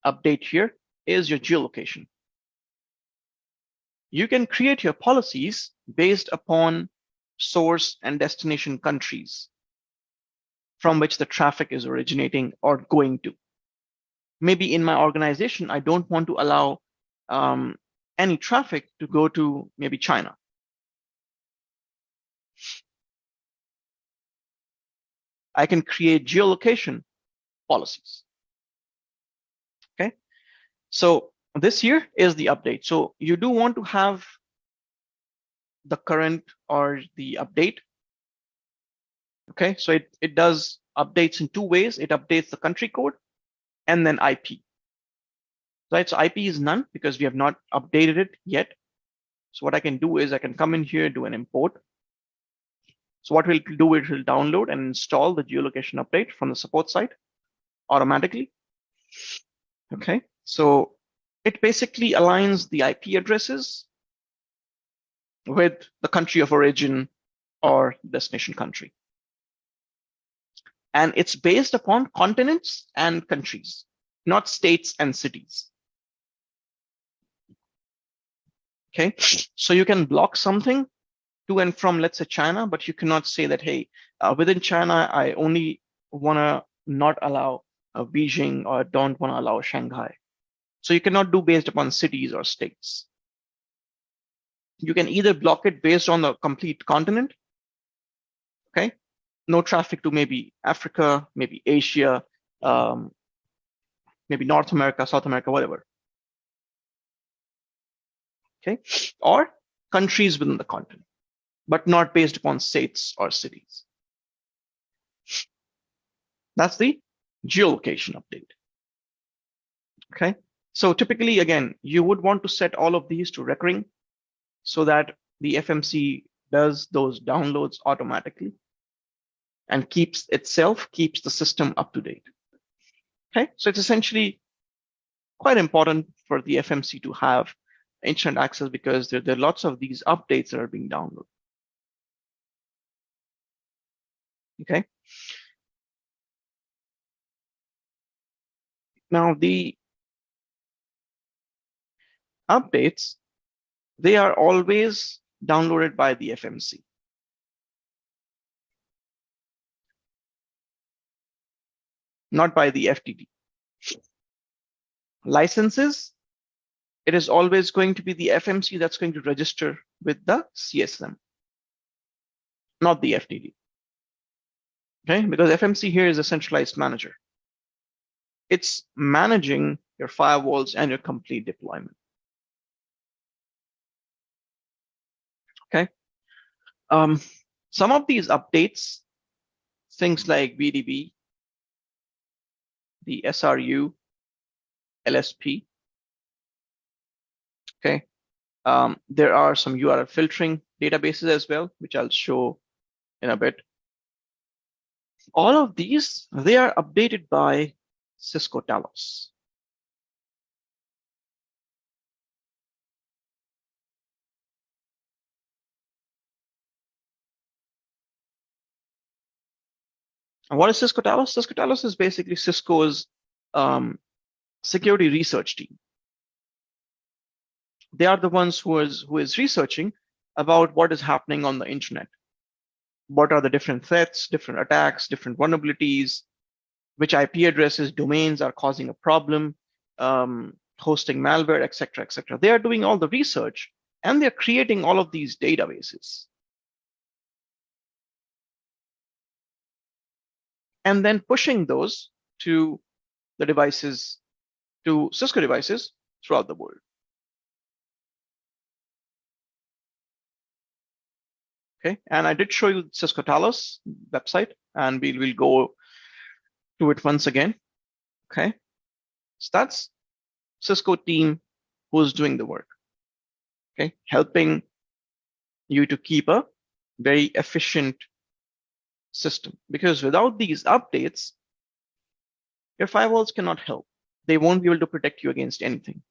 update here, is your geolocation. You can create your policies based upon source and destination countries from which the traffic is originating or going to. Maybe in my organization, I don't want to allow any traffic to go to maybe China. I can create geolocation policies. Okay, so This here is the update. So you do want to have the current or the update. Okay, so it does updates in two ways. It updates the country code and then IP. Right, so IP is none because we have not updated it yet. So what I can do is I can come in here, do an import. So what we'll do is we'll download and install the geolocation update from the support site automatically. Okay, so it basically aligns the IP addresses with the country of origin or destination country. And it's based upon continents and countries, not states and cities. Okay, so you can block something to and from, let's say, China, but you cannot say that, hey, within China, I only want to not allow Beijing or don't want to allow Shanghai. So you cannot do based upon cities or states. You can either block it based on the complete continent, okay? No traffic to maybe Africa, maybe Asia, maybe North America, South America, whatever. Okay, or countries within the continent, but not based upon states or cities. That's the geolocation update. Okay, so typically, again, you would want to set all of these to recurring so that the FMC does those downloads automatically and keeps the system up to date. Okay, so it's essentially quite important for the FMC to have internet access because there are lots of these updates that are being downloaded. Okay. Now the updates, they are always downloaded by the FMC. Not by the FTD. Licenses, it is always going to be the FMC that's going to register with the CSM, not the FTD. Okay, because FMC here is a centralized manager. It's managing your firewalls and your complete deployment. Okay. Some of these updates, things like BDB, the SRU, LSP. Okay. There are some URL filtering databases as well, which I'll show in a bit. All of these, they are updated by Cisco Talos. And what is Cisco Talos? Cisco Talos is basically Cisco's security research team. They are the ones who is researching about what is happening on the internet. What are the different threats, different attacks, different vulnerabilities, which IP addresses, domains are causing a problem, hosting malware, et cetera, et cetera. They are doing all the research and they're creating all of these databases. And then pushing those to the devices, to Cisco devices throughout the world. Okay, and I did show you Cisco Talos website, and we'll go to it once again. Okay, so that's Cisco team who's doing the work. Okay, helping you to keep a very efficient system, because without these updates, your firewalls cannot help. They won't be able to protect you against anything.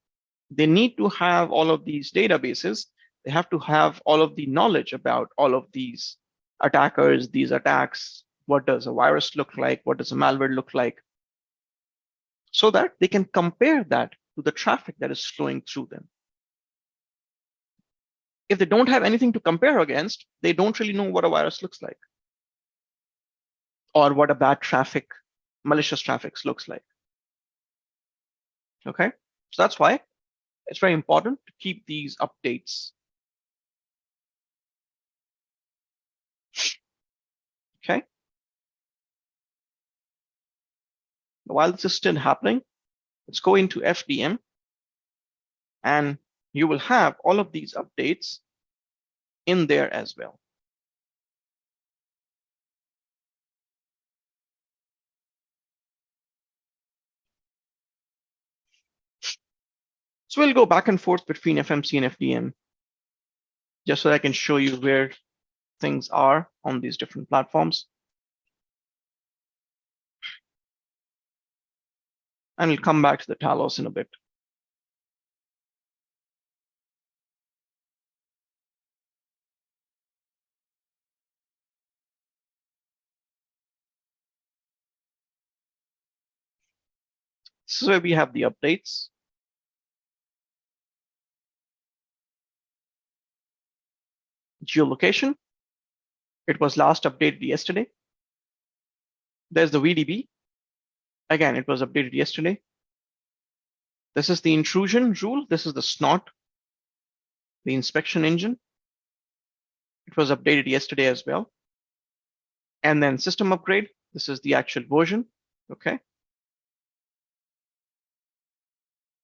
They need to have all of these databases. They have to have all of the knowledge about all of these attackers, these attacks. What does a virus look like? What does a malware look like? So that they can compare that to the traffic that is flowing through them. If they don't have anything to compare against, they don't really know what a virus looks like or what a bad traffic, malicious traffic looks like. Okay, so that's why it's very important to keep these updates. Okay. While this is still happening, let's go into FDM. And you will have all of these updates in there as well. So we'll go back and forth between FMC and FDM just so I can show you where things are on these different platforms. And we'll come back to the Talos in a bit. This is where we have the updates. Geolocation. It was last updated yesterday. There's the VDB. Again, it was updated yesterday. This is the intrusion rule. This is the SNOT, the inspection engine. It was updated yesterday as well. And then system upgrade. This is the actual version. Okay.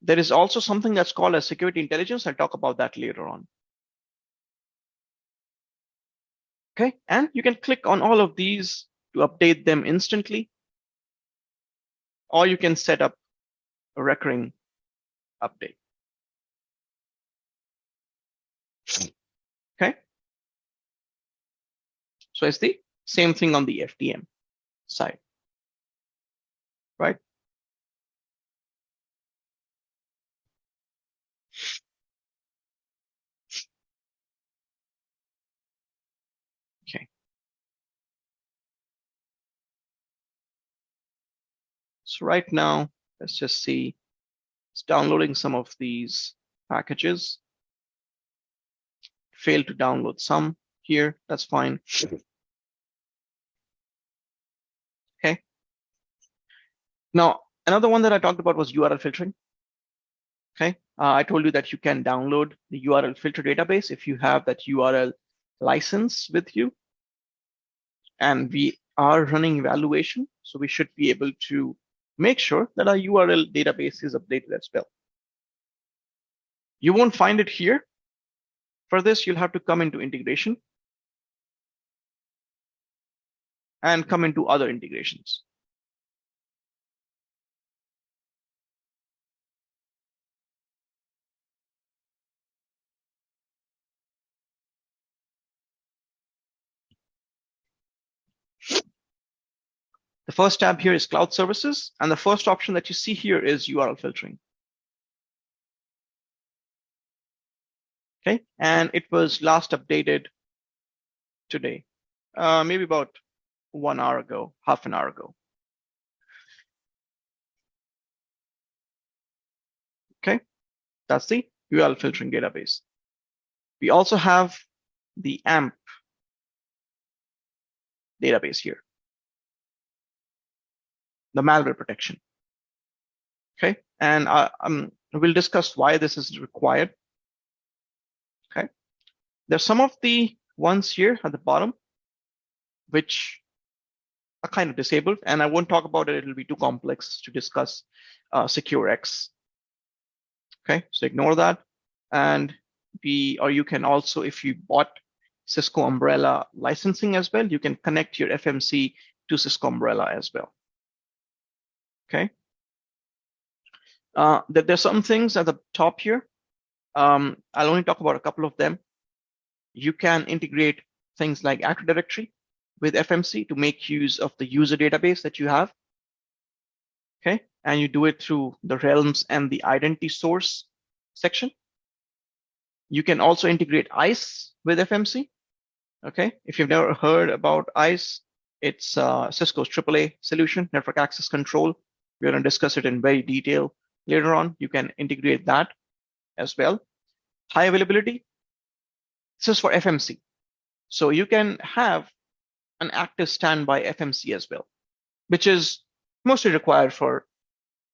There is also something that's called as security intelligence. I'll talk about that later on. Okay, and you can click on all of these to update them instantly, or you can set up a recurring update. Okay, so it's the same thing on the FDM side, right? Okay. So right now, let's just see. It's downloading some of these packages. Failed to download some here. That's fine. Okay. Now, another one that I talked about was URL filtering. Okay. I told you that you can download the URL filter database if you have that URL license with you. And we are running evaluation, so we should be able to make sure that our URL database is updated as well. You won't find it here. For this, you'll have to come into integration and come into other integrations. The first tab here is cloud services, and the first option that you see here is URL filtering. Okay, and it was last updated today, maybe about 1 hour ago, half an hour ago. Okay, that's the URL filtering database. We also have the AMP database here, the malware protection. Okay, and we'll discuss why this is required. Okay, there's some of the ones here at the bottom which are kind of disabled, and I won't talk about it. It'll be too complex to discuss SecureX. Okay, so ignore that. And you can also, if you bought Cisco Umbrella licensing as well, you can connect your FMC to Cisco Umbrella as well. Okay. There's some things at the top here. I'll only talk about a couple of them. You can integrate things like Active Directory with FMC to make use of the user database that you have. Okay, and you do it through the realms and the identity source section. You can also integrate ICE with FMC. Okay, if you've never heard about ICE, it's Cisco's AAA solution, network access control. We're going to discuss it in very detail later on. You can integrate that as well. High availability. This is for FMC. So you can have an active standby FMC as well, which is mostly required for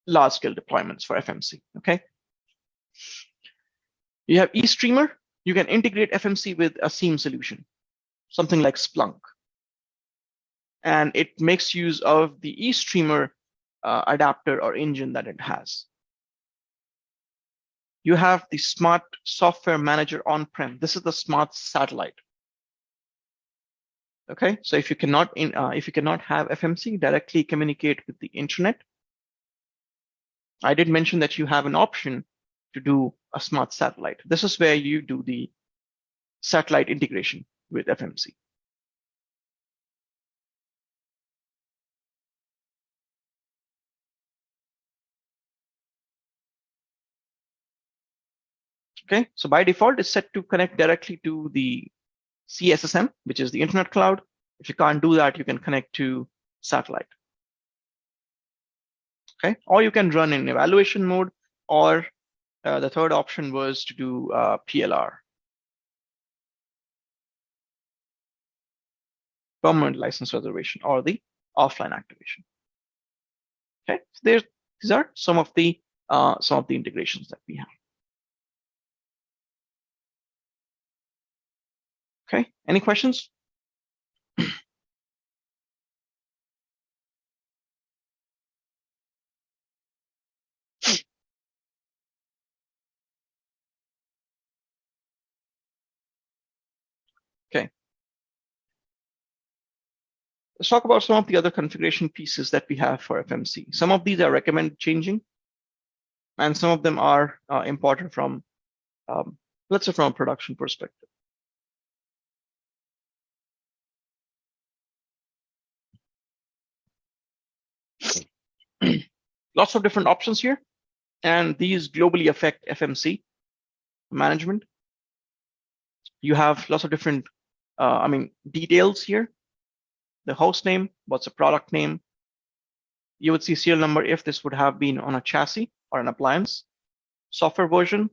large scale deployments for FMC. Okay. You have eStreamer. You can integrate FMC with a SIEM solution, something like Splunk. And it makes use of the eStreamer adapter or engine that it has. you have the Smart Software Manager on-prem. This is the smart satellite. Okay, so if you cannot have FMC directly communicate with the internet, I did mention that you have an option to do a smart satellite. This is where you do the satellite integration with FMC. Okay, so by default, it's set to connect directly to the CSSM, which is the internet cloud. If you can't do that, you can connect to satellite. Okay, or you can run in evaluation mode, or the third option was to do PLR, permanent license reservation, or the offline activation. Okay, so these are some of the integrations that we have. Okay, any questions? Okay. Let's talk about some of the other configuration pieces that we have for FMC. Some of these are recommended changing, and some of them are important from, let's say, from a production perspective. Lots of different options here, and these globally affect FMC management. You have lots of different, details here. The host name, what's the product name. You would see serial number if this would have been on a chassis or an appliance. Software version,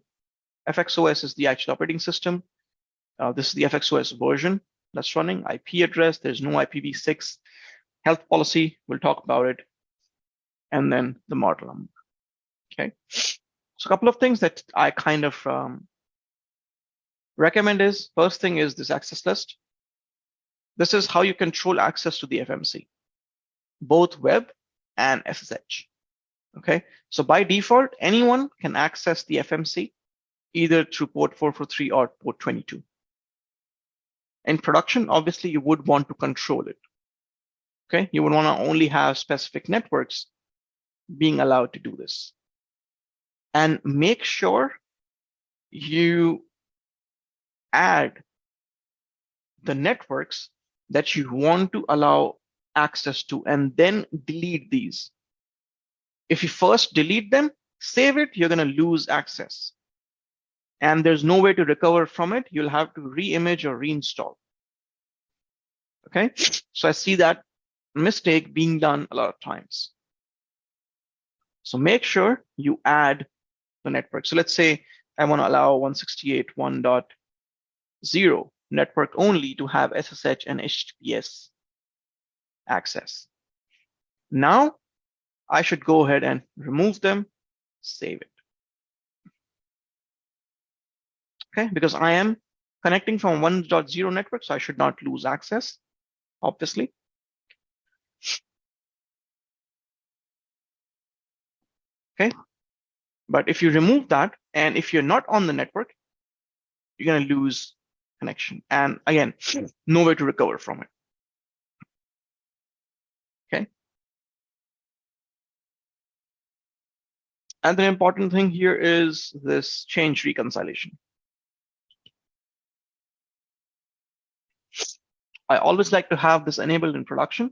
FXOS is the actual operating system. This is the FXOS version that's running. IP address, there's no IPv6. Health policy, we'll talk about it. And then the model number. Okay, so a couple of things that I kind of recommend is, first thing is this access list. This is how you control access to the FMC, both web and SSH. Okay, so by default, anyone can access the FMC either through port 443 or port 22. In production, obviously, you would want to control it. Okay, you would want to only have specific networks being allowed to do this. And make sure you add the networks that you want to allow access to, and then delete these. If you first delete them, save it, you're going to lose access. And there's no way to recover from it. You'll have to re-image or reinstall. Okay, so I see that mistake being done a lot of times. So make sure you add the network. So let's say I want to allow 168.1.0 network only to have SSH and HTTPS access. Now I should go ahead and remove them, save it. Okay, because I am connecting from 1.0 network, so I should not lose access, obviously. Okay, but if you remove that, and if you're not on the network, you're going to lose connection. And again, no way to recover from it. Okay. And the important thing here is this change reconciliation. I always like to have this enabled in production.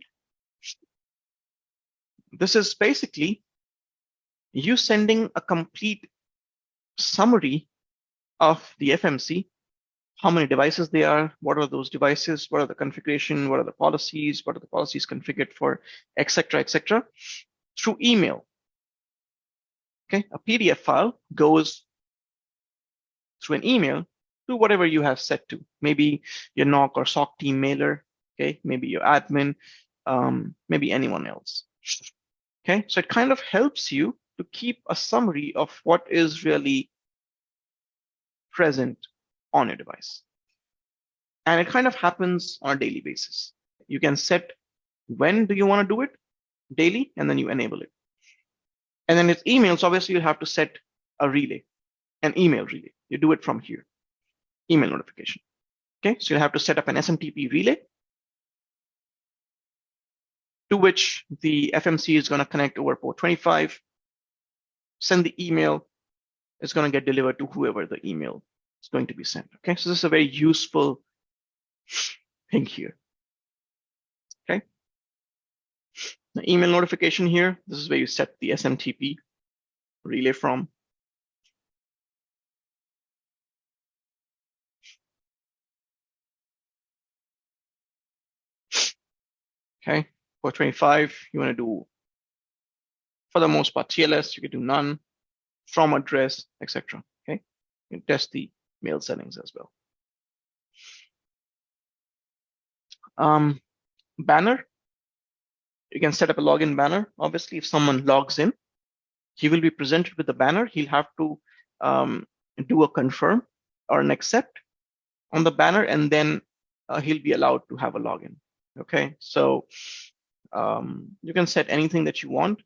This is basically you sending a complete summary of the FMC, how many devices there are, what are those devices, what are the configuration, what are the policies configured for, etc., through email. Okay, a PDF file goes through an email to whatever you have set to. Maybe your NOC or SOC team mailer, okay, maybe your admin, maybe anyone else. Okay, so it kind of helps you to keep a summary of what is really present on your device. And it kind of happens on a daily basis. You can set when do you want to do it daily, and then you enable it. And then it's emails, obviously you have to set a relay. an email relay. You do it from here, email notification. Okay, so you have to set up an SMTP relay to which the FMC is going to connect over port 25, send the email. It's going to get delivered to whoever the email is going to be sent. Okay, so this is a very useful thing here. Okay, the email notification here, this is where you set the SMTP relay from. Okay, port 25, you want to do, for the most part, TLS, you can do none, from address, etc. Okay, you can test the mail settings as well. Banner, you can set up a login banner. Obviously, if someone logs in, he will be presented with the banner. He'll have to do a confirm or an accept on the banner, and then he'll be allowed to have a login. Okay, so you can set anything that you want.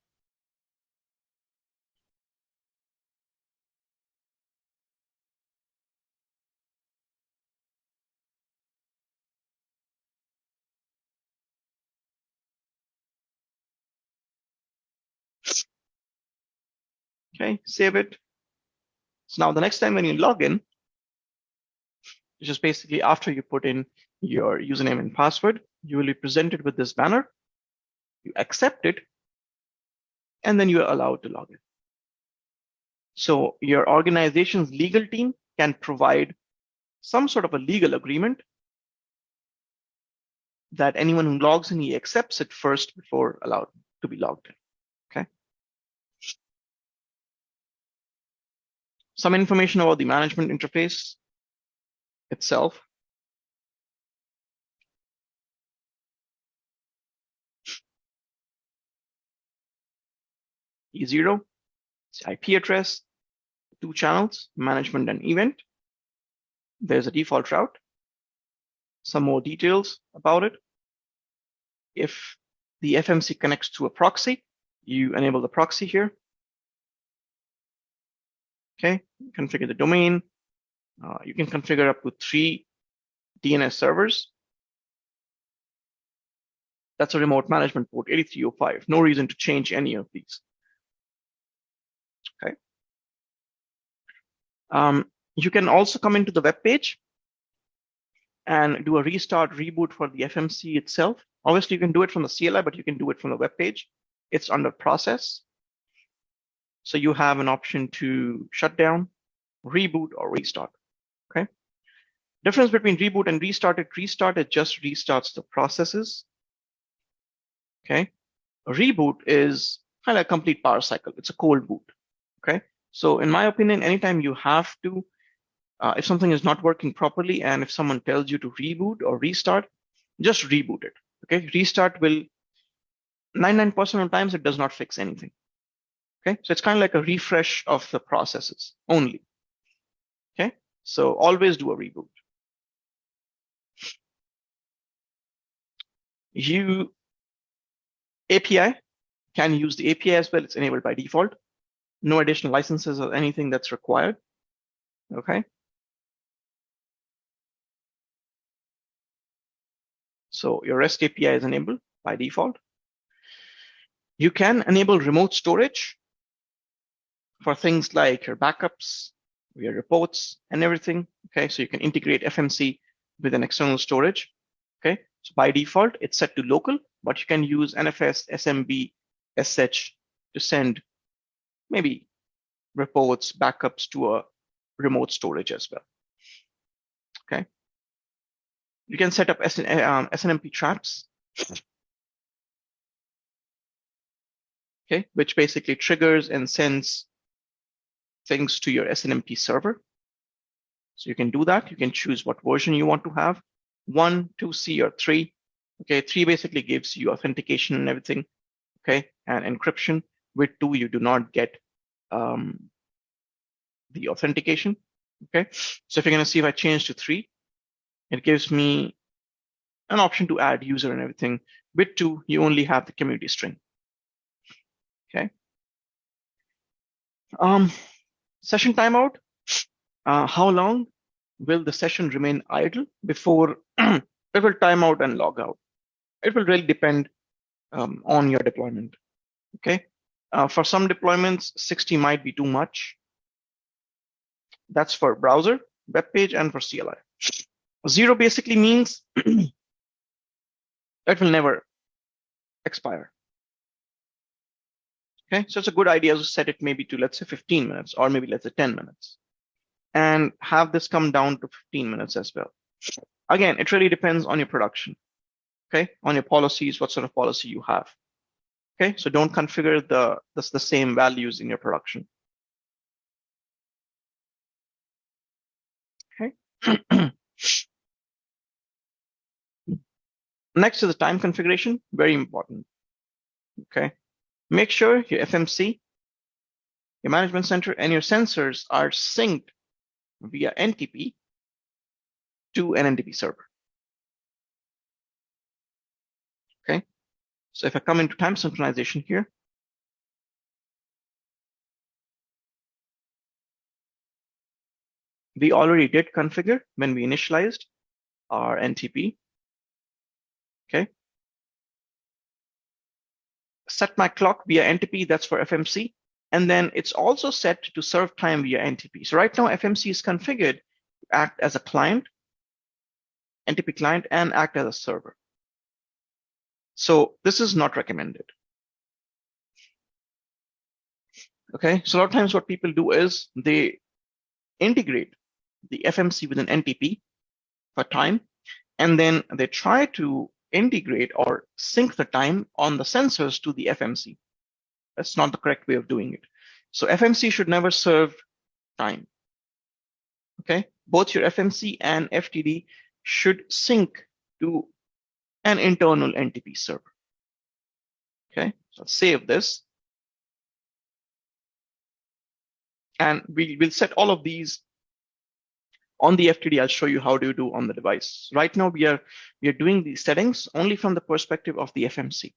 Okay, save it. So now the next time when you log in, which is basically after you put in your username and password, you will be presented with this banner. You accept it, and then you are allowed to log in. So your organization's legal team can provide some sort of a legal agreement that anyone who logs in, he accepts it first before allowed to be logged in. Okay. Some information about the management interface itself. E0, it's IP address, 2 channels, management and event. There's a default route. Some more details about it. If the FMC connects to a proxy, you enable the proxy here. Okay, configure the domain. You can configure up to 3 DNS servers. That's a remote management port, 8305. No reason to change any of these. Okay. You can also come into the web page and do a restart reboot for the FMC itself. Obviously, you can do it from the CLI, but you can do it from the web page. It's under process. So you have an option to shut down, reboot, or restart. Okay. Difference between reboot and restart, it just restarts the processes. Okay. A reboot is kind of a complete power cycle. It's a cold boot. Okay. So in my opinion, anytime you have to, if something is not working properly and if someone tells you to reboot or restart, just reboot it. Okay. Restart will 99% of times it does not fix anything. Okay. So it's kind of like a refresh of the processes only. Okay. So always do a reboot. You API can use the API as well. It's enabled by default. No additional licenses or anything that's required. Okay. So your REST API is enabled by default. You can enable remote storage for things like your backups, your reports, and everything. Okay, so you can integrate FMC with an external storage. Okay, so by default, it's set to local, but you can use NFS, SMB, SH to send maybe reports, backups to a remote storage as well. Okay, you can set up SNMP traps. Okay, which basically triggers and sends things to your SNMP server. So you can do that. You can choose what version you want to have, 1, 2C, or 3. Okay, 3 basically gives you authentication and everything. Okay, and encryption. With 2, you do not get the authentication. Okay, so if you're going to see if I change to 3, it gives me an option to add user and everything. With 2, you only have the community string. Okay. Session timeout. How long will the session remain idle before it will time out and log out? It will really depend on your deployment. Okay. For some deployments, 60 might be too much. That's for browser, web page, and for CLI. 0 basically means it will never expire. Okay, so it's a good idea to set it maybe to, let's say, 15 minutes, or maybe let's say 10 minutes, and have this come down to 15 minutes as well. Again, it really depends on your production, okay, on your policies, what sort of policy you have. Okay, so don't configure the same values in your production. Okay. Next is the time configuration, very important. Okay, make sure your FMC, your management center, and your sensors are synced via NTP to an NTP server. Okay, so if I come into time synchronization here, we already did configure when we initialized our NTP. Okay, set my clock via NTP, that's for FMC. And then it's also set to serve time via NTP. So right now, FMC is configured to act as a client, NTP client, and act as a server. So this is not recommended. Okay, so a lot of times what people do is they integrate the FMC with an NTP for time, and then they try to integrate or sync the time on the sensors to the FMC. That's not the correct way of doing it. So FMC should never serve time. Okay, both your FMC and FTD should sync to an internal NTP server. Okay, so save this. And we'll set all of these on the FTD. I'll show you how to do on the device. Right now, we are doing these settings only from the perspective of the FMC.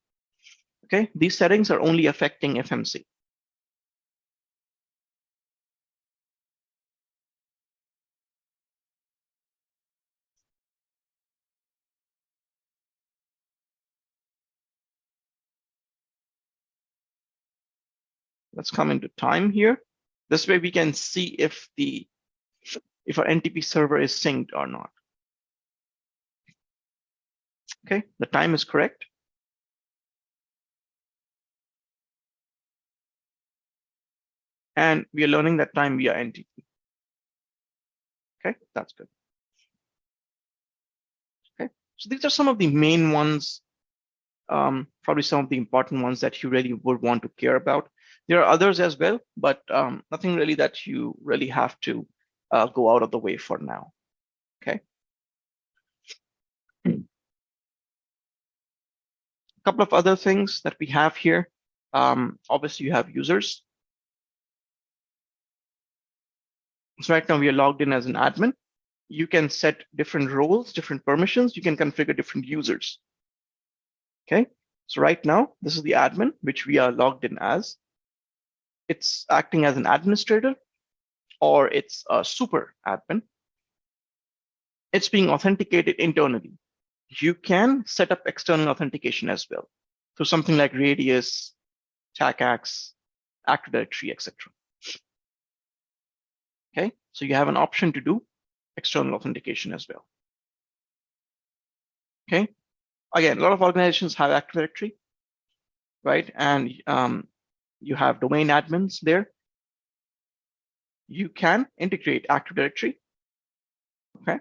Okay, these settings are only affecting FMC. Let's come into time here. This way we can see if our NTP server is synced or not. Okay, the time is correct. And we are learning that time via NTP. Okay, that's good. Okay, so these are some of the main ones, probably some of the important ones that you really would want to care about. There are others as well, but nothing really that you really have to go out of the way for now. Okay. A couple of other things that we have here. Obviously, you have users. So right now we are logged in as an admin. You can set different roles, different permissions. You can configure different users. Okay. So right now, this is the admin, which we are logged in as. It's acting as an administrator, or it's a super admin. It's being authenticated internally. You can set up external authentication as well through something like Radius, TACACS, Active Directory, etc. Okay, so you have an option to do external authentication as well. Okay, again, a lot of organizations have Active Directory, right? And you have domain admins there. You can integrate Active Directory. Okay,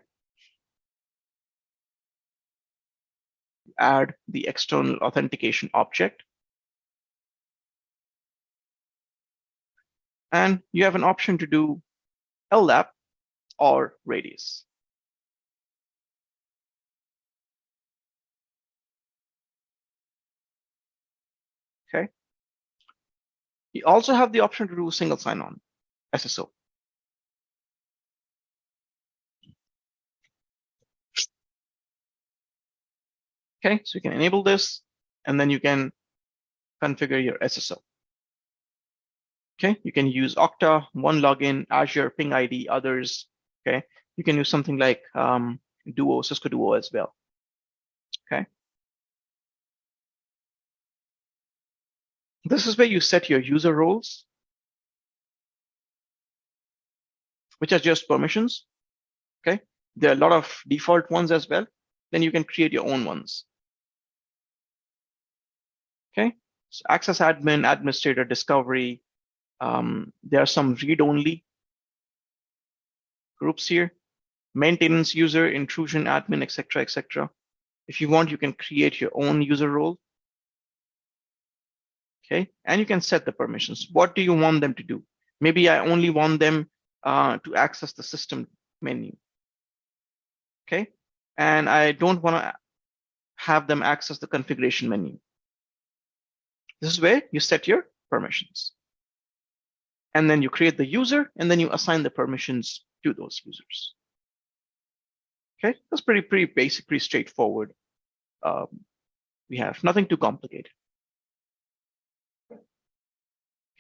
add the external authentication object. And you have an option to do LDAP or Radius. Okay. You also have the option to do single sign-on, SSO. Okay, so you can enable this, and then you can configure your SSO. Okay, you can use Okta, one login, Azure, Ping ID, others. Okay, you can use something like Duo, Cisco Duo as well. Okay, this is where you set your user roles, which are just permissions. Okay, there are a lot of default ones as well. Then you can create your own ones. Okay, so access admin, administrator, discovery. There are some read-only groups here. Maintenance user, intrusion admin, etc., etc. If you want, you can create your own user role. Okay, and you can set the permissions. What do you want them to do? Maybe I only want them to access the system menu. Okay, and I don't want to have them access the configuration menu. This is where you set your permissions. And then you create the user, and then you assign the permissions to those users. Okay, that's pretty basic, pretty straightforward. We have nothing too complicated.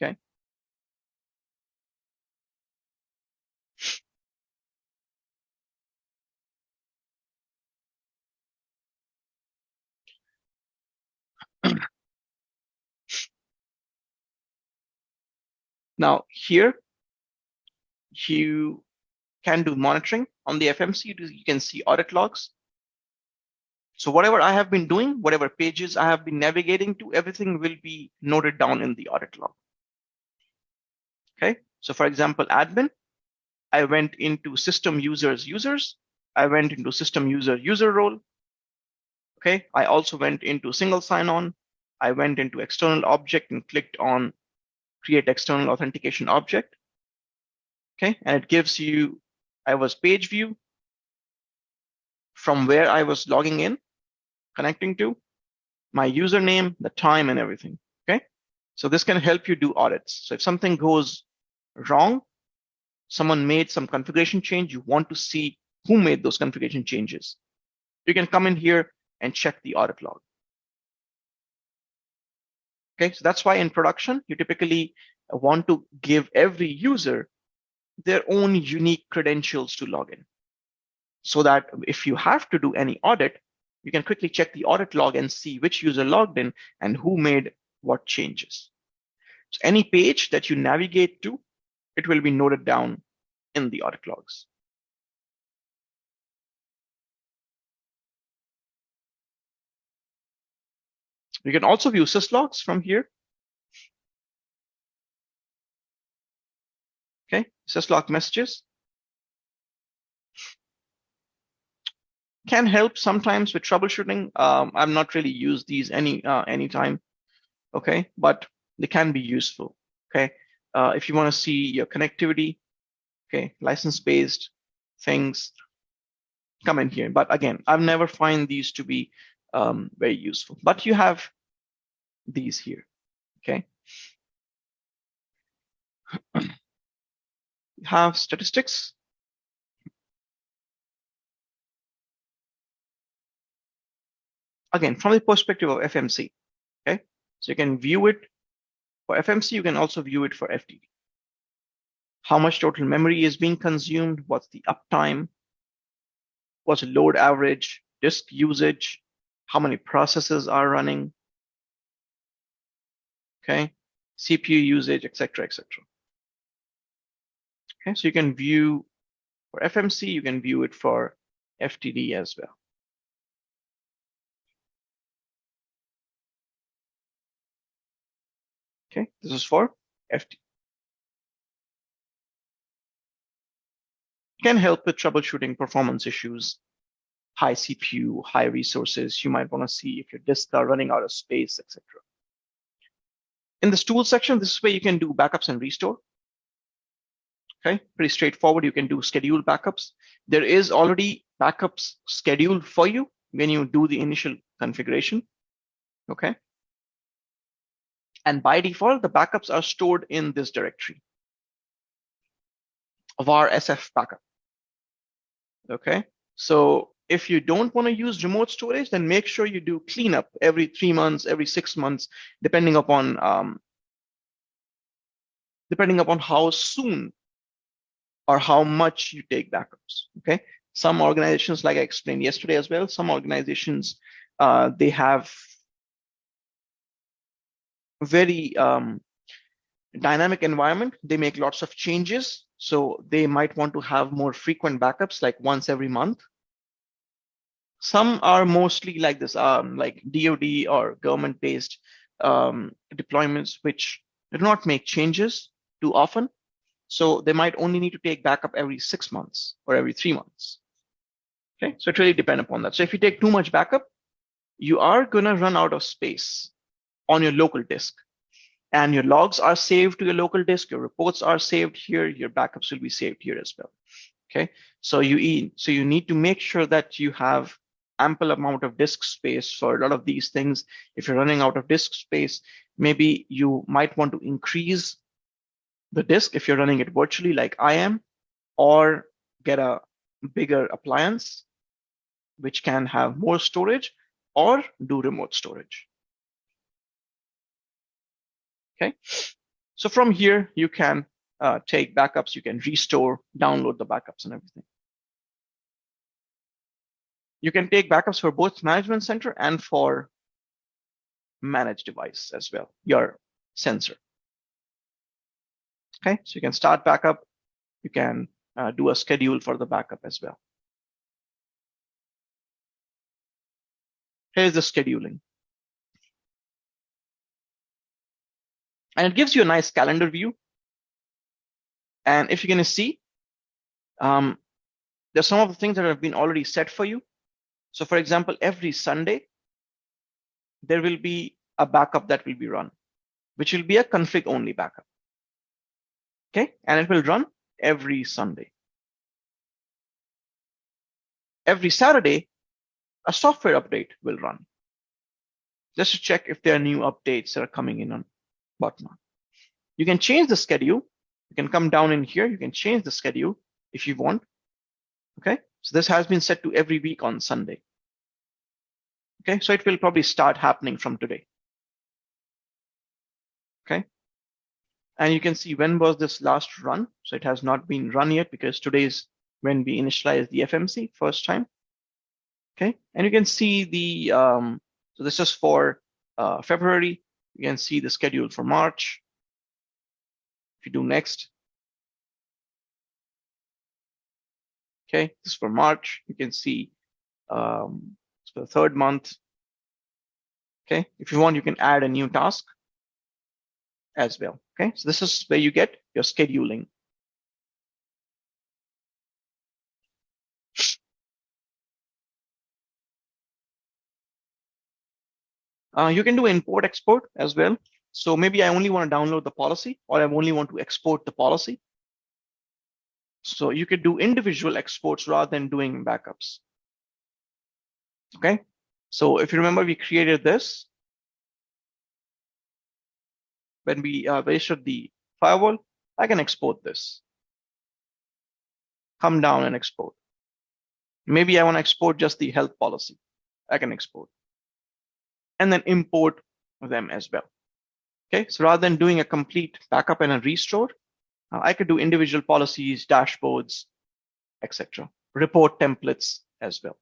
Okay. Now here, you can do monitoring on the FMC. You can see audit logs. So whatever I have been doing, whatever pages I have been navigating to, everything will be noted down in the audit log. Okay. So for example, admin, I went into system users. I went into system user role. Okay. I also went into single sign-on. I went into external object and clicked on create external authentication object. Okay. And it gives you, I was page view from where I was logging in, connecting to, my username, the time, and everything. Okay. So this can help you do audits. So if something goes wrong, someone made some configuration change, you want to see who made those configuration changes. You can come in here and check the audit log. Okay, so that's why in production, you typically want to give every user their own unique credentials to log in, so that if you have to do any audit, you can quickly check the audit log and see which user logged in and who made what changes. So any page that you navigate to, it will be noted down in the audit logs. You can also view syslogs from here. Okay, syslog messages can help sometimes with troubleshooting. I've not really used these anytime. Okay, but they can be useful. Okay, if you want to see your connectivity, okay, license-based things, come in here. But again, I've never find these to be very useful. But you have these here. Okay, you have statistics. Again, from the perspective of FMC. Okay, so you can view it for FMC. You can also view it for FTD. How much total memory is being consumed? What's the uptime? What's the load average? Disk usage? How many processes are running? Okay, CPU usage, etc., etc. Okay, so you can view for FMC, you can view it for FTD as well. Okay, this is for FTD. Can help with troubleshooting performance issues, high CPU, high resources. You might want to see if your disks are running out of space, etc. In the tool section, this is where you can do backups and restore. Okay, pretty straightforward. You can do scheduled backups. There is already backups scheduled for you when you do the initial configuration. Okay. And by default, the backups are stored in this directory, var sf backup. Okay. So if you don't want to use remote storage, then make sure you do cleanup every 3 months, every 6 months, depending upon depending upon how soon or how much you take backups. Okay. Some organizations, like I explained yesterday as well, some organizations, they have very dynamic environment. They make lots of changes. So they might want to have more frequent backups, like once every month. Some are mostly like this, like DoD or government-based deployments, which do not make changes too often. So they might only need to take backup every 6 months or every 3 months. Okay, so it really depends upon that. So if you take too much backup, you are gonna run out of space on your local disk. And your logs are saved to your local disk, your reports are saved here, your backups will be saved here as well. Okay, so you need to make sure that you have ample amount of disk space for a lot of these things. If you're running out of disk space, maybe you might want to increase the disk if you're running it virtually like I am, or get a bigger appliance which can have more storage, or do remote storage. Okay, so from here you can take backups, you can restore, download the backups and everything. You can take backups for both management center and for managed device as well, your sensor. Okay, so you can start backup, you can do a schedule for the backup as well. Here's the scheduling. And it gives you a nice calendar view. And if you're going to see, there's some of the things that have been already set for you. So for example, every Sunday, there will be a backup that will be run, which will be a config only backup. Okay, and it will run every Sunday. Every Saturday, a software update will run, just to check if there are new updates that are coming in on whatnot. You can change the schedule. You can come down in here. You can change the schedule if you want. Okay, so this has been set to every week on Sunday. Okay, so it will probably start happening from today. Okay, and you can see when was this last run. So it has not been run yet because today is when we initialized the FMC first time. Okay, and you can see the, so this is for February. You can see the schedule for March. If you do next. Okay, this is for March. You can see it's for the third month. Okay, if you want, you can add a new task as well. Okay, so this is where you get your scheduling. You can do import export as well. So maybe I only want to download the policy, or I only want to export the policy. So you could do individual exports rather than doing backups. Okay, so if you remember, we created this when we registered the firewall. I can export this. Come down and export. Maybe I want to export just the health policy. I can export. And then import them as well. Okay, so rather than doing a complete backup and a restore, I could do individual policies, dashboards, etc. Report templates as well.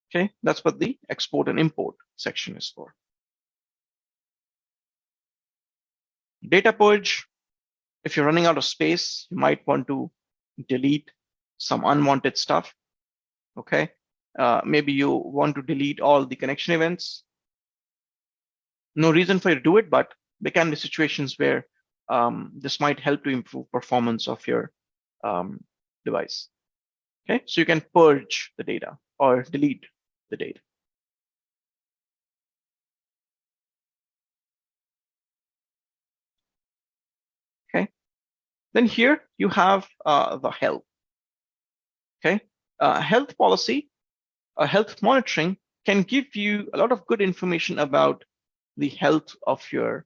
Okay, that's what the export and import section is for. Data purge. If you're running out of space, you might want to delete some unwanted stuff. Okay, maybe you want to delete all the connection events. No reason for you to do it, but there can be situations where this might help to improve performance of your device. Okay, so you can purge the data or delete the data. Okay, then here you have the health. Okay, health policy, health monitoring can give you a lot of good information about the health of your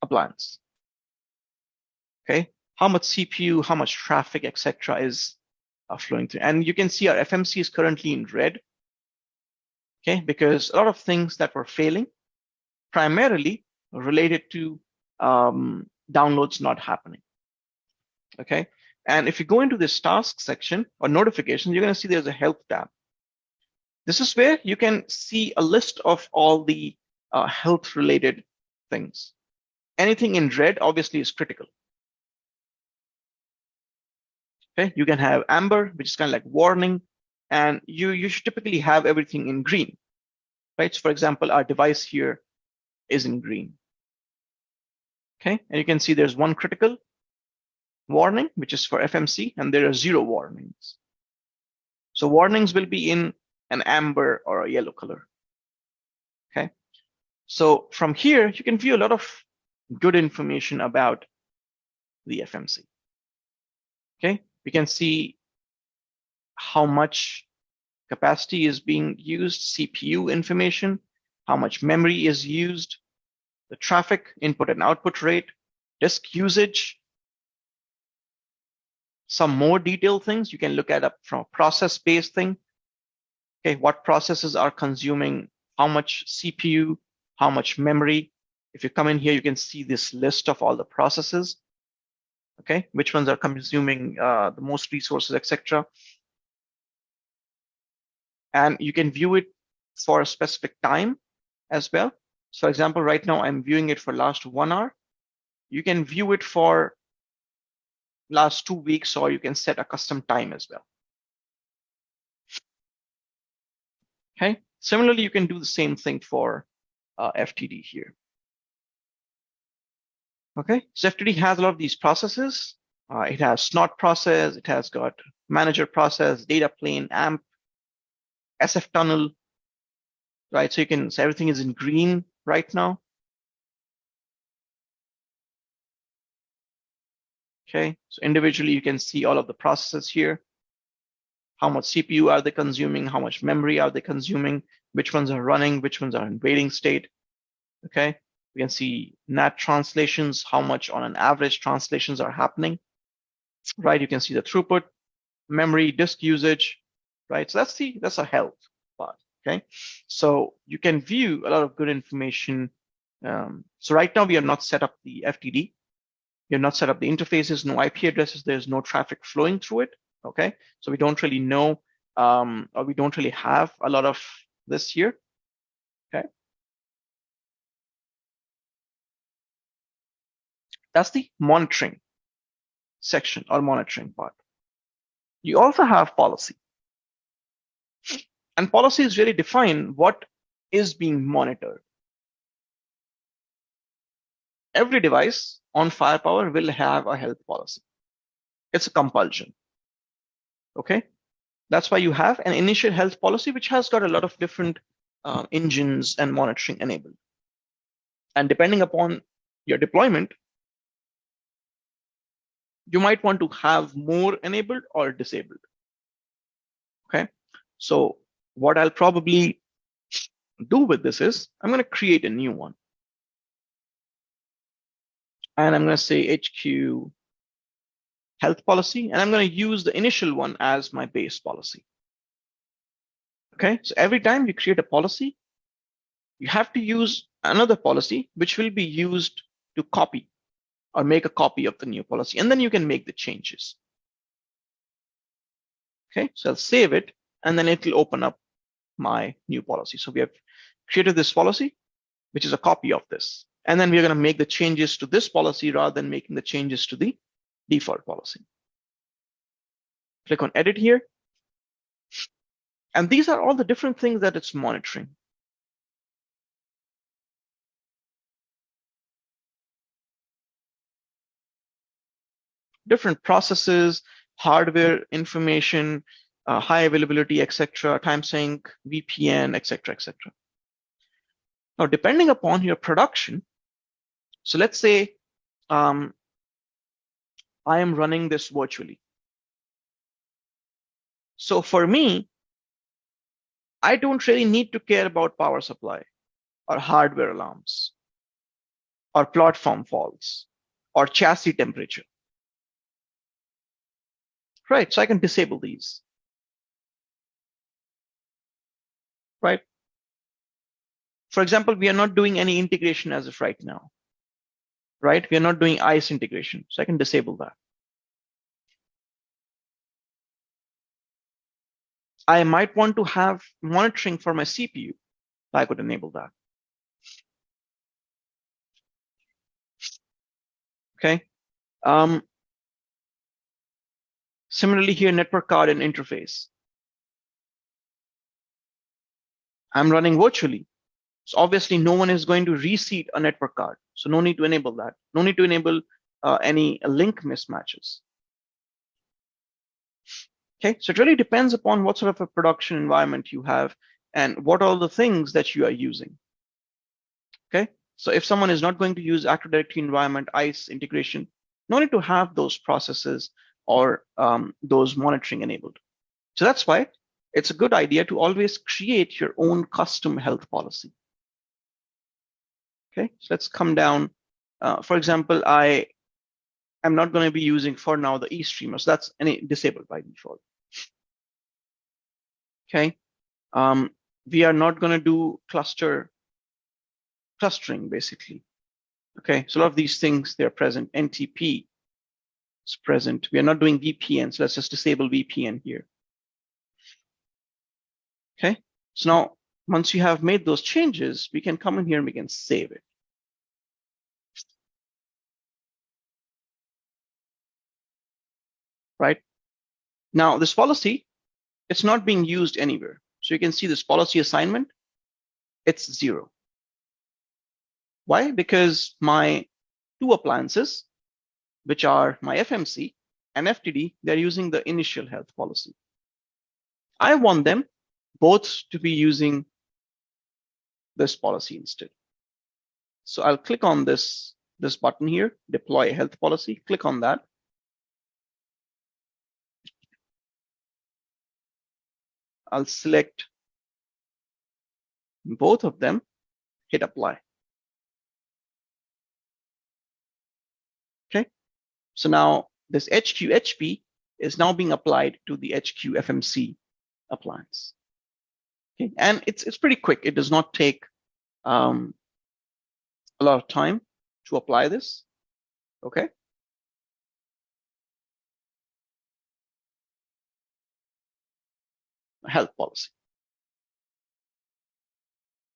appliance. Okay, how much CPU, how much traffic, etc. is flowing through. And you can see our FMC is currently in red. Okay, because a lot of things that were failing primarily related to downloads not happening. Okay. And if you go into this task section or notifications, you're going to see there's a help tab. This is where you can see a list of all the health related things. Anything in red obviously is critical. Okay, you can have amber, which is kind of like warning, and you should typically have everything in green, right? So for example, our device here is in green. Okay, and you can see there's one critical warning, which is for FMC, and there are 0 warnings. So warnings will be in an amber or a yellow color. Okay, so from here, you can view a lot of good information about the FMC. Okay, we can see how much capacity is being used, CPU information, how much memory is used, the traffic input and output rate, disk usage. Some more detailed things you can look at up from a process-based thing. Okay, what processes are consuming how much CPU, how much memory. If you come in here, you can see this list of all the processes. Okay, which ones are consuming the most resources, etc. And you can view it for a specific time as well. So for example, right now I'm viewing it for last 1 hour. You can view it for last 2 weeks, or you can set a custom time as well. Okay. Similarly, you can do the same thing for FTD here. Okay. So FTD has a lot of these processes. It has snot process. It has got manager process, data plane, AMP, SF tunnel, right? So you can, so everything is in green right now. Okay. So individually, you can see all of the processes here. How much CPU are they consuming? How much memory are they consuming? Which ones are running? Which ones are in waiting state? Okay. We can see NAT translations, how much on an average translations are happening, right? You can see the throughput, memory, disk usage, right? So that's a health part, okay? So you can view a lot of good information. So right now we have not set up the FTD. We have not set up the interfaces, no IP addresses, there's no traffic flowing through it, okay? So we don't really know, or we don't really have a lot of this here, okay? That's the monitoring section or monitoring part. You also have policy. And policies really define what is being monitored. Every device on Firepower will have a health policy. It's a compulsion. Okay. That's why you have an initial health policy, which has got a lot of different engines and monitoring enabled. And depending upon your deployment, you might want to have more enabled or disabled. Okay. So what I'll probably do with this is I'm going to create a new one. And I'm going to say HQ health policy, and I'm going to use the initial one as my base policy. Okay, so every time you create a policy, you have to use another policy, which will be used to copy or make a copy of the new policy, and then you can make the changes. Okay, so I'll save it, and then it will open up my new policy. So we have created this policy, which is a copy of this. And then we're going to make the changes to this policy rather than making the changes to the default policy. Click on edit here. And these are all the different things that it's monitoring. Different processes, hardware information, high availability, etc., time sync, VPN, etc., etc. Now, depending upon your production, so let's say I am running this virtually. So for me, I don't really need to care about power supply or hardware alarms or platform faults or chassis temperature. Right, so I can disable these. Right. For example, we are not doing any integration as of right now, right? We are not doing ICE integration, so I can disable that. I might want to have monitoring for my CPU. I could enable that. Okay. Similarly here, network card and interface. I'm running virtually. So obviously no one is going to reseat a network card. So no need to enable that. No need to enable any link mismatches. Okay, so it really depends upon what sort of a production environment you have and what are the things that you are using. Okay, so if someone is not going to use Active Directory environment, ICE integration, no need to have those processes or those monitoring enabled. So that's why it's a good idea to always create your own custom health policy. Okay, so let's come down. For example, I am not going to be using for now the eStreamer, so that's disabled by default. Okay, we are not going to do clustering basically. Okay, so a lot of these things, they're present. NTP is present. We are not doing VPN, so let's just disable VPN here. Okay, so now once you have made those changes, we can come in here and we can save it. Right now, this policy, it's not being used anywhere. So you can see this policy assignment, it's 0. Why? Because my two appliances, which are my FMC and FTD, they're using the initial health policy. I want them both to be using this policy instead. So I'll click on this button here, deploy health policy, click on that. I'll select both of them, hit apply. Okay, so now this HQHP is now being applied to the HQFMC appliance. Okay, and it's pretty quick. It does not take a lot of time to apply this. Okay. Health policy.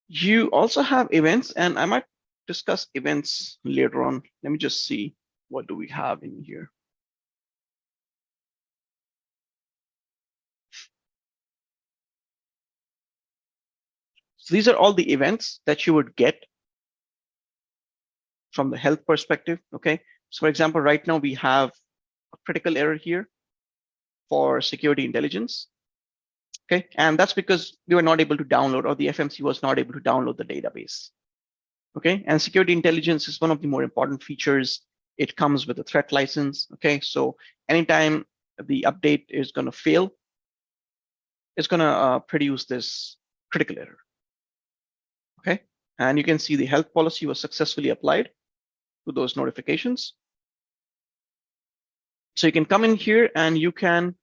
You also have events, and I might discuss events later on. Let me just see, what do we have in here? So these are all the events that you would get from the health perspective. Okay. So for example, right now we have a critical error here for security intelligence. Okay. And that's because we were not able to download, or the FMC was not able to download the database. Okay. And security intelligence is one of the more important features. It comes with a threat license. Okay. So anytime the update is going to fail, it's going to produce this critical error. Okay. And you can see the health policy was successfully applied to those notifications. So you can come in here and you can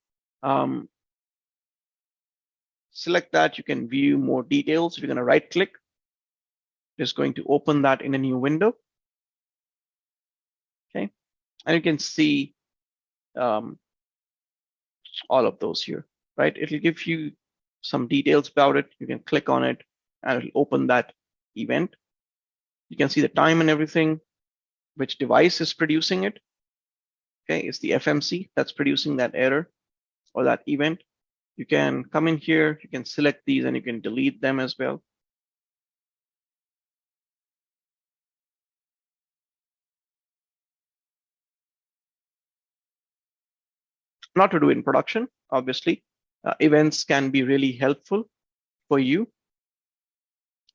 select that. You can view more details. If you're going to right click, it's going to open that in a new window. Okay. And you can see all of those here, right? It'll give you some details about it. You can click on it and it'll open that event. You can see the time and everything, which device is producing it. Okay, it's the FMC that's producing that error or that event. You can come in here, you can select these and you can delete them as well. Not to do in production, obviously. Events can be really helpful for you.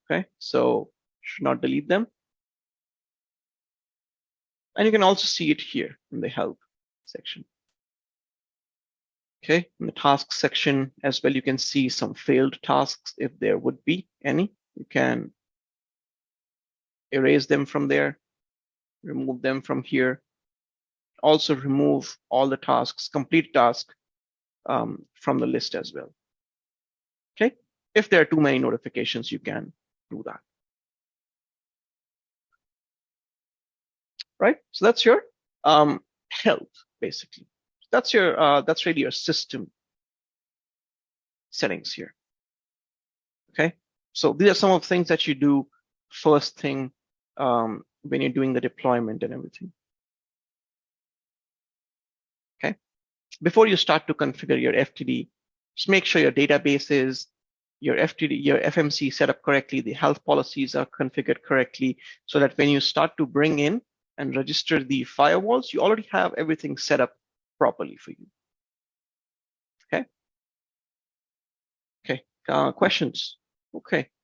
Okay, so should not delete them. And you can also see it here in the help section. Okay, in the tasks section as well, you can see some failed tasks if there would be any. You can erase them from there, remove them from here. Also remove all the tasks, complete task from the list as well. Okay, if there are too many notifications, you can do that. right? So that's your health, basically. That's really your system settings here. Okay, so these are some of the things that you do first thing when you're doing the deployment and everything. Okay, before you start to configure your FTD, just make sure your databases, your FTD, your FMC set up correctly, the health policies are configured correctly, so that when you start to bring in and register the firewalls, you already have everything set up properly for you. Okay. Okay. Questions? Okay.